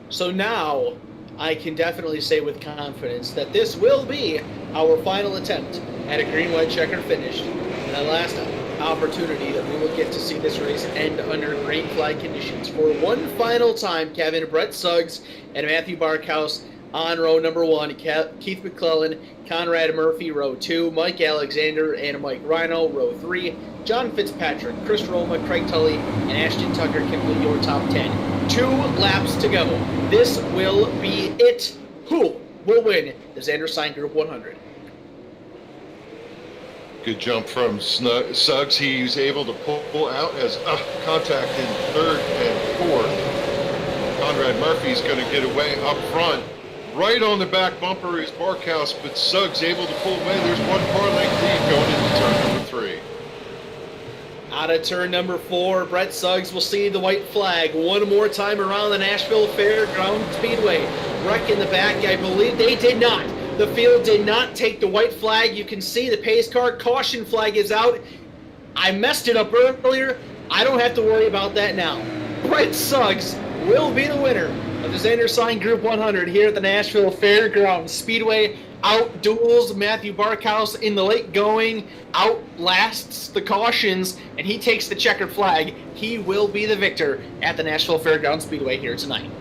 So now I can definitely say with confidence that this will be our final attempt at a green-white checkered finish. And the last opportunity that we will get to see this race end under green flag conditions. For one final time, Kevin, Brett Suggs, and Matthew Barkhouse on row number 1, Keith McClellan, Conrad Murphy, row 2, Mike Alexander and Mike Rhino, row 3, John Fitzpatrick, Chris Roma, Craig Tully, and Ashton Tucker complete your top 10. 2 laps to go. This will be it. Who will win the Xander Sign Group 100? Good jump from Suggs. He was able to pull out as contact in 3rd and 4th. Conrad Murphy's going to get away up front. Right on the back bumper is Barkhouse, but Suggs able to pull away. There's 1 car length lead going into turn number 3. Out of turn number 4, Brett Suggs will see the white flag one more time around the Nashville Fairground Speedway. Wreck in the back, I believe they did not. The field did not take the white flag. You can see the pace car caution flag is out. I messed it up earlier. I don't have to worry about that now. Brett Suggs will be the winner of the Xander Sign Group 100 here at the Nashville Fairgrounds Speedway. Outduels Matthew Barkhouse in the late going, outlasts the cautions, and he takes the checkered flag. He will be the victor at the Nashville Fairgrounds Speedway here tonight.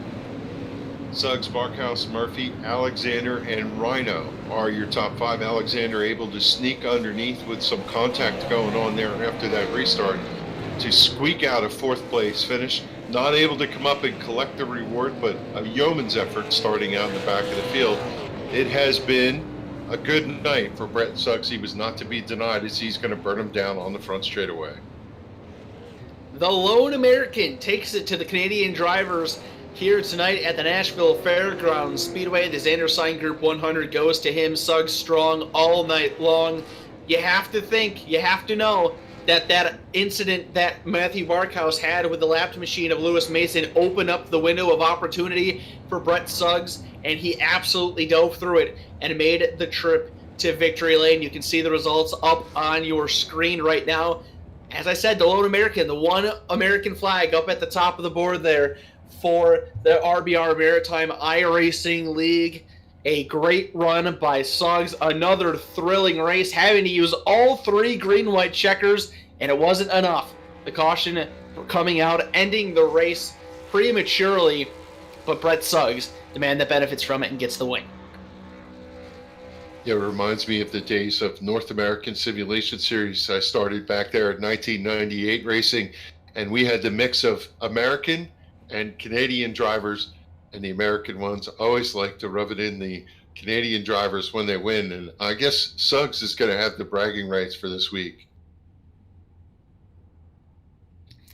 Suggs, Barkhouse, Murphy, Alexander, and Rhino are your top 5. Alexander able to sneak underneath with some contact going on there after that restart to squeak out a 4th place finish. Not able to come up and collect the reward, but a yeoman's effort starting out in the back of the field. It has been a good night for Brett Suggs. He was not to be denied as he's going to burn him down on the front straightaway. The lone American takes it to the Canadian drivers here tonight at the Nashville Fairgrounds Speedway. The Xander Sign Group 100 goes to him. Suggs strong all night long. You have to think, you have to know that incident that Matthew Barkhouse had with the lapped machine of Lewis Mason opened up the window of opportunity for Brett Suggs, and he absolutely dove through it and made the trip to victory lane. You can see the results up on your screen right now. As I said, the lone American, the one American flag up at the top of the board there for the RBR Maritime iRacing League. A great run by Suggs. Another thrilling race, having to use all 3 green-white checkers, and it wasn't enough. The caution coming out, ending the race prematurely, but Brett Suggs, the man that benefits from it and gets the win. Yeah, it reminds me of the days of North American Simulation Series. I started back there in 1998 racing, and we had the mix of American and Canadian drivers, and the American ones always like to rub it in the Canadian drivers when they win. And I guess Suggs is going to have the bragging rights for this week.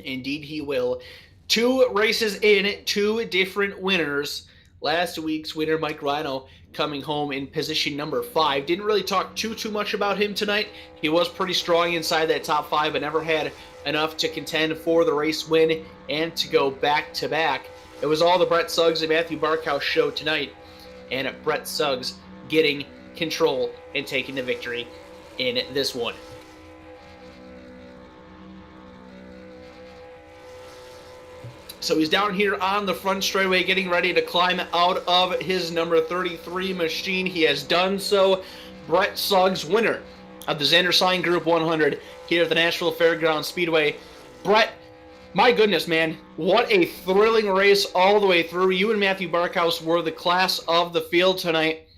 Indeed, he will. 2 races in, 2 different winners. Last week's winner, Mike Rhino, coming home in position number 5. Didn't really talk too much about him tonight. He was pretty strong inside that top 5, but never had enough to contend for the race win and to go back-to-back. It was all the Brett Suggs and Matthew Barkhouse show tonight, and Brett Suggs getting control and taking the victory in this one. So he's down here on the front straightaway getting ready to climb out of his number 33 machine. He has done so. Brett Suggs, winner of the Xander Sign Group 100 here at the Nashville Fairgrounds Speedway. Brett, my goodness, man, what a thrilling race all the way through. You and Matthew Barkhouse were the class of the field tonight.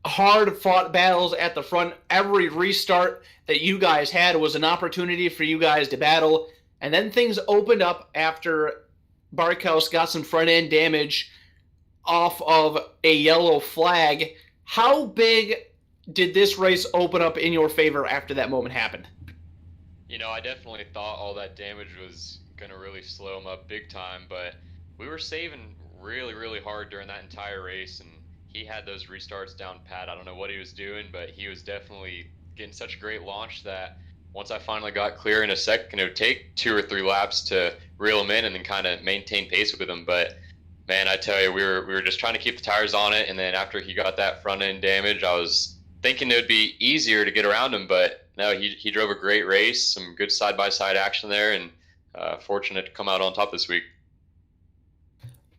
Hard-fought battles at the front. Every restart that you guys had was an opportunity for you guys to battle. And then things opened up after Barkhouse got some front-end damage off of a yellow flag. How big did this race open up in your favor after that moment happened? You know, I definitely thought all that damage was going to really slow him up big time, but we were saving really hard during that entire race, and he had those restarts down pat. I don't know what he was doing, but he was definitely getting such a great launch that once I finally got clear in a second, it would take 2 or 3 laps to reel him in and then kind of maintain pace with him. But man, I tell you, we were just trying to keep the tires on it. And then after he got that front end damage, I was thinking it would be easier to get around him. But no, he drove a great race, some good side-by-side action there, and fortunate to come out on top this week.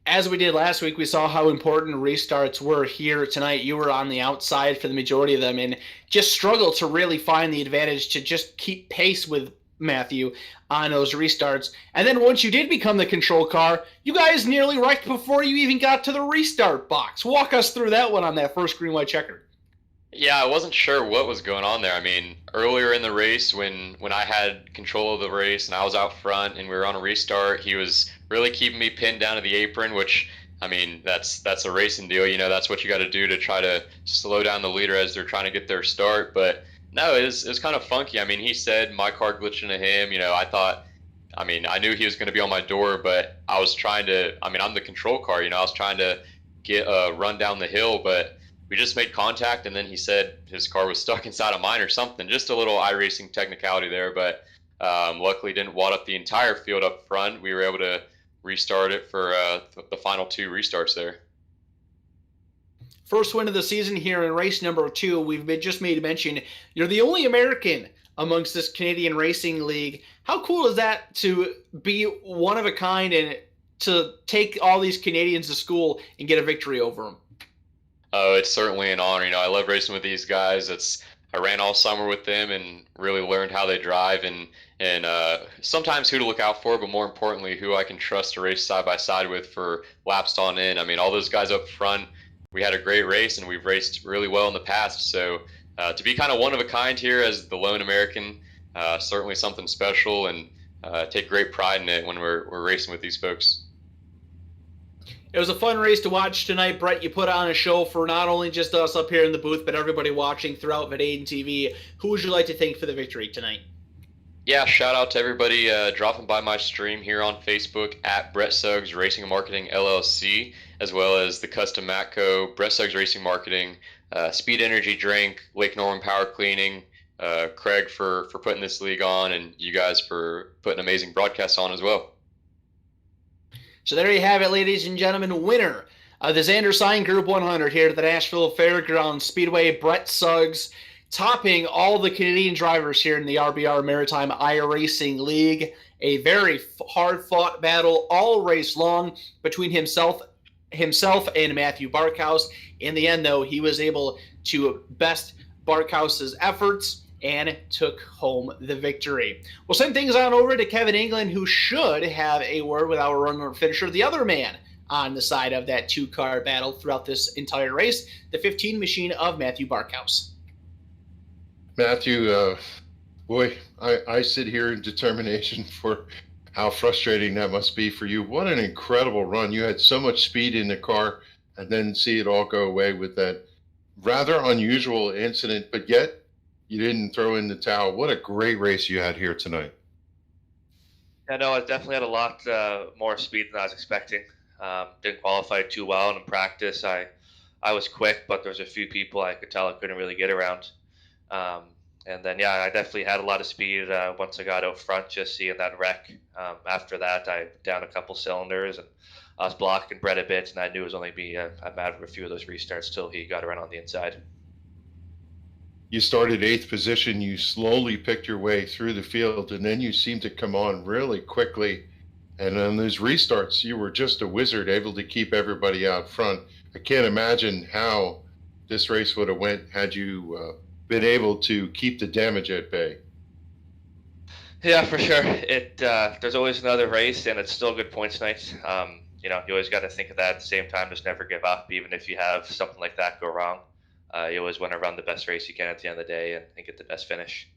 As we did last week, we saw how important restarts were here tonight. You were on the outside for the majority of them and just struggled to really find the advantage to just keep pace with Matthew on those restarts. And then once you did become the control car, you guys nearly wrecked before you even got to the restart box. Walk us through that one on that first green white checker. Yeah, I wasn't sure what was going on there. I mean, earlier in the race when I had control of the race and I was out front and we were on a restart, he was really keeping me pinned down to the apron, which, I mean, that's a racing deal. You know, that's what you got to do to try to slow down the leader as they're trying to get their start. But no, it was kind of funky. I mean, he said my car glitched into him. You know, I knew he was going to be on my door, but I was trying to, I mean, I'm the control car, you know, I was trying to get run down the hill, but we just made contact, and then he said his car was stuck inside of mine or something. Just a little iRacing technicality there, but luckily didn't wad up the entire field up front. We were able to restart it for the final 2 restarts there. First win of the season here in race number 2. We've just made mention you're the only American amongst this Canadian Racing League. How cool is that to be one of a kind and to take all these Canadians to school and get a victory over them? Oh, it's certainly an honor. You know, I love racing with these guys. I ran all summer with them and really learned how they drive and sometimes who to look out for, but more importantly, who I can trust to race side by side with for laps on in. I mean, all those guys up front, we had a great race and we've raced really well in the past. So to be kind of one of a kind here as the lone American, certainly something special, and take great pride in it when we're racing with these folks. It was a fun race to watch tonight, Brett. You put on a show for not only just us up here in the booth, but everybody watching throughout Vidaden TV. Who would you like to thank for the victory tonight? Yeah, shout out to everybody dropping by my stream here on Facebook at Brett Suggs Racing and Marketing LLC, as well as the Custom Matco, Brett Suggs Racing Marketing, Speed Energy Drink, Lake Norman Power Cleaning, Craig for putting this league on, and you guys for putting amazing broadcasts on as well. So there you have it, ladies and gentlemen. Winner of the Xander Sign Group 100 here at the Nashville Fairgrounds Speedway, Brett Suggs, topping all the Canadian drivers here in the RBR Maritime iRacing League. A very hard-fought battle all race long between himself and Matthew Barkhouse. In the end, though, he was able to best Barkhouse's efforts and took home the victory. We'll send things on over to Kevin England, who should have a word with our runner finisher, the other man on the side of that 2-car battle throughout this entire race, the 15 machine of Matthew Barkhouse. Matthew, boy, I sit here in determination for how frustrating that must be for you. What an incredible run. You had so much speed in the car, and then see it all go away with that rather unusual incident, but yet you didn't throw in the towel. What a great race you had here tonight. Yeah, no, I definitely had a lot more speed than I was expecting. Didn't qualify too well, and in practice I was quick, but there was a few people I could tell I couldn't really get around. And then, yeah, I definitely had a lot of speed once I got out front, just seeing that wreck. After that, I down a couple cylinders, and I was blocking Brett a bit, and I knew it was only be a matter of a few of those restarts till he got around on the inside. You started 8th position. You slowly picked your way through the field, and then you seemed to come on really quickly. And on those restarts, you were just a wizard, able to keep everybody out front. I can't imagine how this race would have went had you been able to keep the damage at bay. Yeah, for sure. There's always another race, and it's still good points night. You always got to think of that at the same time. Just never give up, even if you have something like that go wrong. You always want to run the best race you can at the end of the day and get the best finish.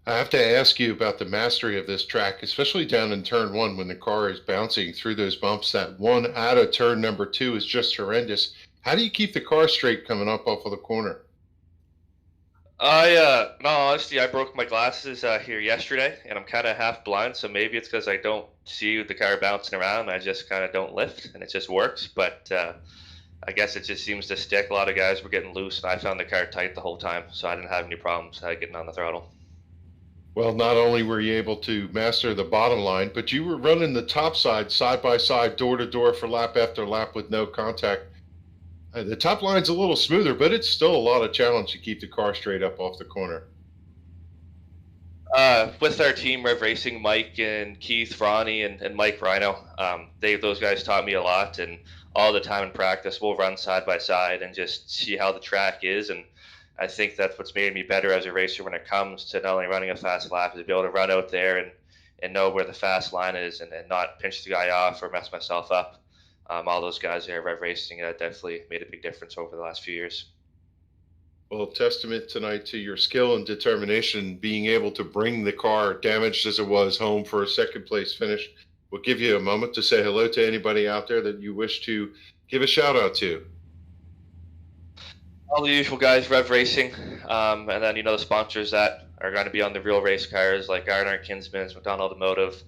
I have to ask you about the mastery of this track, especially down in turn 1 when the car is bouncing through those bumps. That one out of turn number 2 is just horrendous. How do you keep the car straight coming up off of the corner? No, honestly, I broke my glasses here yesterday, and I'm kind of half blind, so maybe it's because I don't see the car bouncing around. I just kind of don't lift, and it just works. But I guess it just seems to stick. A lot of guys were getting loose, and I found the car tight the whole time, so I didn't have any problems getting on the throttle. Well, not only were you able to master the bottom line, but you were running the top side by side, door to door for lap after lap with no contact. The top line's a little smoother, but it's still a lot of challenge to keep the car straight up off the corner. With our team, Rev Racing, Mike and Keith, Ronnie, and Mike Rhino, those guys taught me a lot, and all the time in practice, we'll run side by side and just see how the track is. And I think that's what's made me better as a racer when it comes to not only running a fast lap, is to be able to run out there and know where the fast line is and not pinch the guy off or mess myself up. All those guys there at Rev Racing definitely made a big difference over the last few years. Well, testament tonight to your skill and determination, being able to bring the car, damaged as it was, home for a second place finish. We'll give you a moment to say hello to anybody out there that you wish to give a shout out to. All the usual guys, Rev Racing, and then the sponsors that are going to be on the real race cars, like Gardner Kinsman's, McDonald Automotive,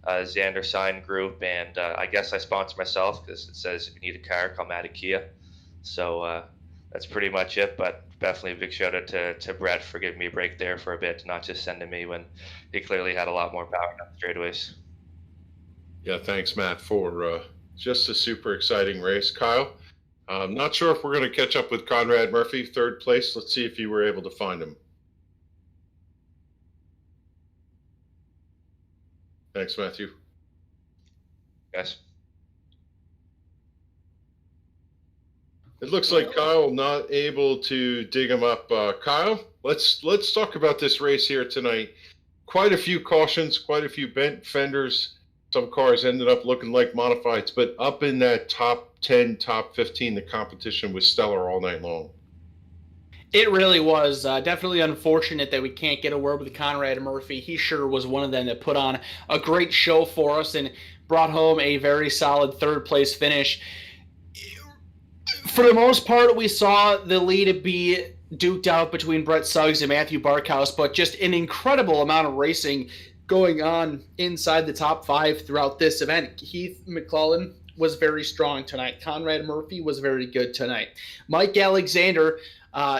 Xander Sign Group, and I guess I sponsor myself because it says if you need a car, call Matt Kia. So that's pretty much it, but definitely a big shout out to Brett for giving me a break there for a bit, not just sending me when he clearly had a lot more power down the straightaways. Yeah, thanks, Matt, for just a super exciting race. Kyle, I'm not sure if we're going to catch up with Conrad Murphy, 3rd place. Let's see if you were able to find him. Thanks, Matthew. Yes. It looks like Kyle not able to dig him up. Kyle, let's talk about this race here tonight. Quite a few cautions, quite a few bent fenders. Some cars ended up looking like modifieds, but up in that top 10, top 15, the competition was stellar all night long. It really was definitely unfortunate that we can't get a word with Conrad Murphy. He sure was one of them that put on a great show for us and brought home a very solid 3rd place finish. For the most part, we saw the lead be duked out between Brett Suggs and Matthew Barkhouse, but just an incredible amount of racing going on inside the top 5 throughout this event. Keith McClellan was very strong tonight. Conrad Murphy was very good tonight. Mike Alexander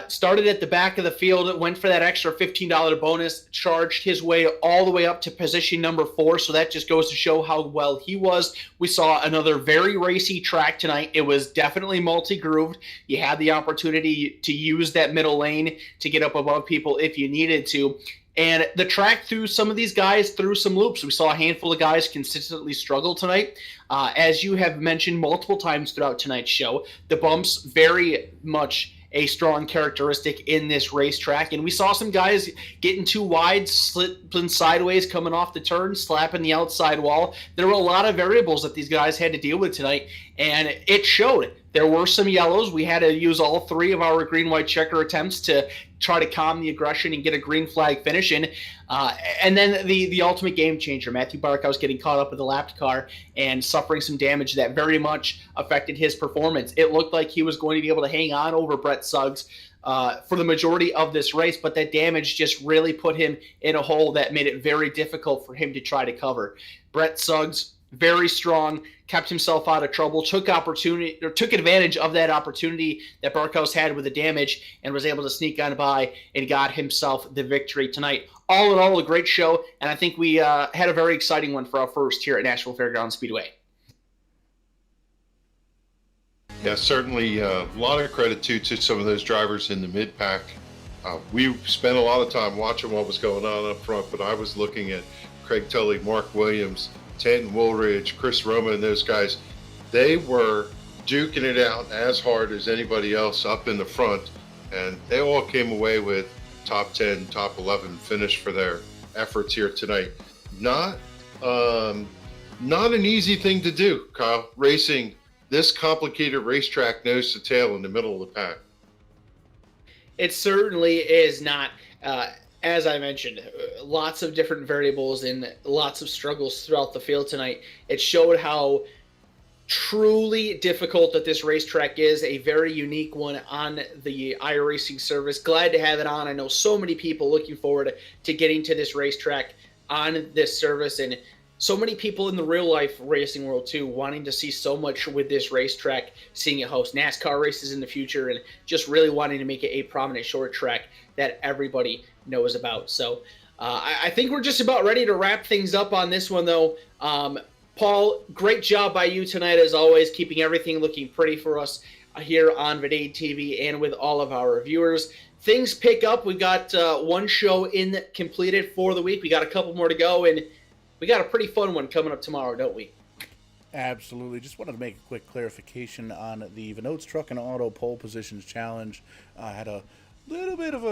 started at the back of the field, went for that extra $15 bonus, charged his way all the way up to position number 4, so that just goes to show how well he was. We saw another very racy track tonight. It was definitely multi-grooved. You had the opportunity to use that middle lane to get up above people if you needed to. And the track threw some of these guys through some loops. We saw a handful of guys consistently struggle tonight. As you have mentioned multiple times throughout tonight's show, the bumps very much a strong characteristic in this racetrack. And we saw some guys getting too wide, slipping sideways, coming off the turn, slapping the outside wall. There were a lot of variables that these guys had to deal with tonight, and it showed. There were some yellows. We had to use all 3 of our green-white checker attempts to try to calm the aggression and get a green flag finish in. And then the ultimate game changer, Matthew Barkhouse getting caught up with a lapped car and suffering some damage that very much affected his performance. It looked like he was going to be able to hang on over Brett Suggs for the majority of this race, but that damage just really put him in a hole that made it very difficult for him to try to cover. Brett Suggs, very strong, kept himself out of trouble, took advantage of that opportunity that Barkhouse had with the damage, and was able to sneak on by and got himself the victory tonight. All in all, a great show, and I think we had a very exciting one for our first here at Nashville Fairgrounds Speedway. Yeah, certainly a lot of credit to some of those drivers in the mid-pack. We spent a lot of time watching what was going on up front, but I was looking at Craig Tully, Mark Williams, Tanton Woolridge, Chris Roma, and those guys. They were duking it out as hard as anybody else up in the front, and they all came away with top 10, top 11 finish for their efforts here tonight. Not an easy thing to do, Kyle, racing this complicated racetrack nose to tail in the middle of the pack. It certainly is not. As I mentioned, lots of different variables and lots of struggles throughout the field tonight. It showed how truly difficult that this racetrack is, a very unique one on the iRacing service. Glad to have it on. I know so many people looking forward to getting to this racetrack on this service, and so many people in the real life racing world too, wanting to see so much with this racetrack, seeing it host NASCAR races in the future, and just really wanting to make it a prominent short track that everybody knows about. So I think we're just about ready to wrap things up on this one, though. Paul, great job by you tonight, as always, keeping everything looking pretty for us here on Vidade TV and with all of our viewers. Things pick up. We've got one show completed for the week. We got a couple more to go, and we got a pretty fun one coming up tomorrow, don't we? Absolutely. Just wanted to make a quick clarification on the Vinotes Truck and Auto Pole Positions Challenge. I had a little bit of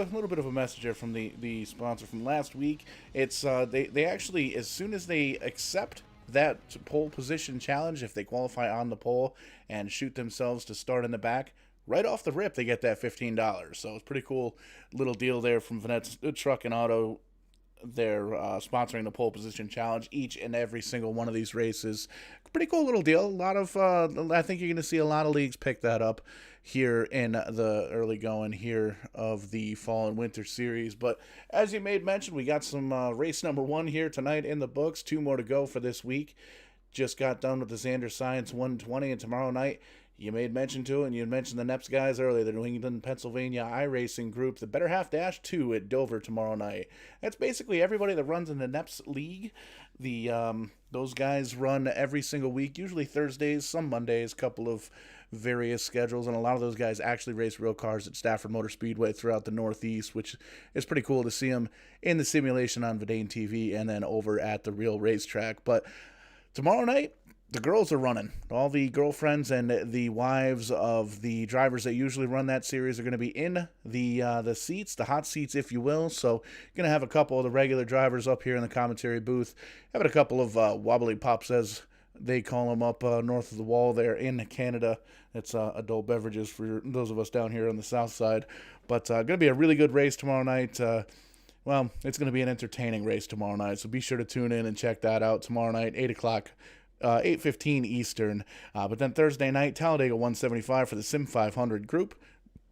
a message here from the sponsor from last week. It's they actually, as soon as they accept that pole position challenge, if they qualify on the pole and shoot themselves to start in the back, right off the rip they get that $15. So it's pretty cool little deal there from Vinotes Truck and Auto. They're sponsoring the pole position challenge each and every single one of these races. Pretty cool little deal. A lot of I think you're going to see a lot of leagues pick that up here in the early going here of the fall and winter series. But as you made mention, we got some race number 1 here tonight in the books. 2 more to go for this week. Just got done with the Xander Science 120, and tomorrow night you made mention to it, and you mentioned the NEPS guys earlier, the New England, Pennsylvania iRacing group, the Better Half Dash 2 at Dover tomorrow night. That's basically everybody that runs in the NEPS league. Those guys run every single week, usually Thursdays, some Mondays, couple of various schedules, and a lot of those guys actually race real cars at Stafford Motor Speedway throughout the Northeast, which is pretty cool to see them in the simulation on Vidane TV and then over at the real racetrack. But tomorrow night, the girls are running. All the girlfriends and the wives of the drivers that usually run that series are going to be in the seats, the hot seats, if you will. So you're going to have a couple of the regular drivers up here in the commentary booth, having a couple of wobbly pops, as they call them, up north of the wall there in Canada. It's adult beverages for those of us down here on the south side. But going to be a really good race tomorrow night. Well, it's going to be an entertaining race tomorrow night, so be sure to tune in and check that out tomorrow night, 8 o'clock. 8:15 Eastern. But then Thursday night, Talladega 175 for the Sim 500 group.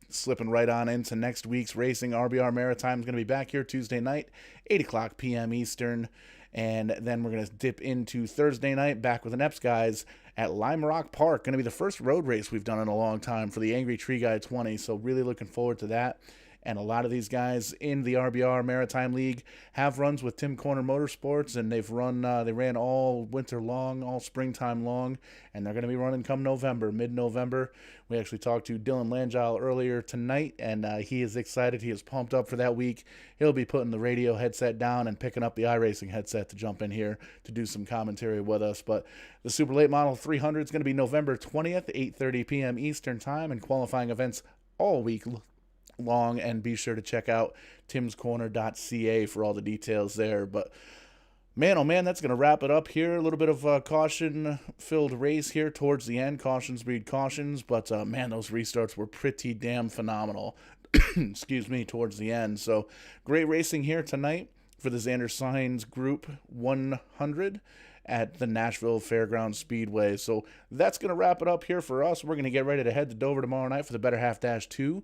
Slipping right on into next week's racing. RBR Maritime is going to be back here Tuesday night, 8 o'clock p.m. Eastern. And then we're going to dip into Thursday night, back with the NEPS guys at Lime Rock Park. Going to be the first road race we've done in a long time for the Angry Tree Guy 20. So really looking forward to that. And a lot of these guys in the RBR Maritime League have runs with Tim Corner Motorsports, and they've run. They ran all winter long, all springtime long, and they're going to be running come November, mid-November. We actually talked to Dylan Langile earlier tonight, and he is excited. He is pumped up for that week. He'll be putting the radio headset down and picking up the iRacing headset to jump in here to do some commentary with us. But the Super Late Model 300 is going to be November 20th, 8:30 p.m. Eastern Time, and qualifying events all week long, and be sure to check out timscorner.ca for all the details there. But man, oh man, that's going to wrap it up here. A little bit of a caution-filled race here towards the end. Cautions breed cautions, but man, those restarts were pretty damn phenomenal. Excuse me, towards the end. So great racing here tonight for the Xander Signs Group 100 at the Nashville Fairgrounds Speedway. So that's going to wrap it up here for us. We're going to get ready to head to Dover tomorrow night for the Better Half Dash 2.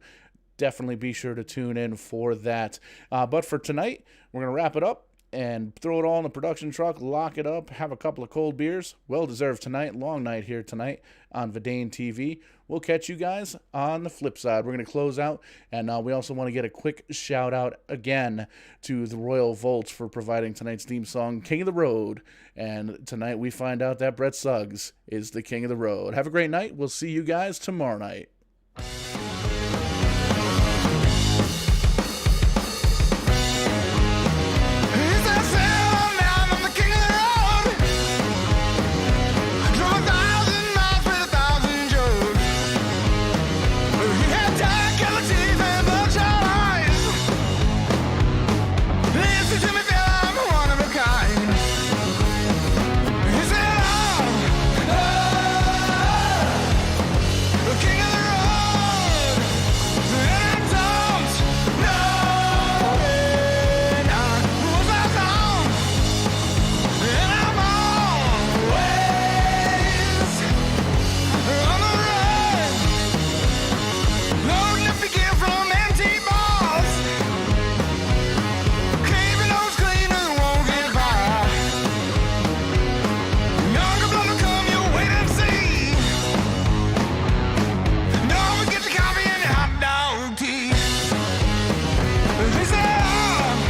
Definitely be sure to tune in for that. But for tonight, we're going to wrap it up and throw it all in the production truck, lock it up, have a couple of cold beers. Well-deserved tonight. Long night here tonight on Vidane TV. We'll catch you guys on the flip side. We're going to close out, and we also want to get a quick shout-out again to the Royal Volts for providing tonight's theme song, King of the Road. And tonight we find out that Brett Suggs is the King of the Road. Have a great night. We'll see you guys tomorrow night.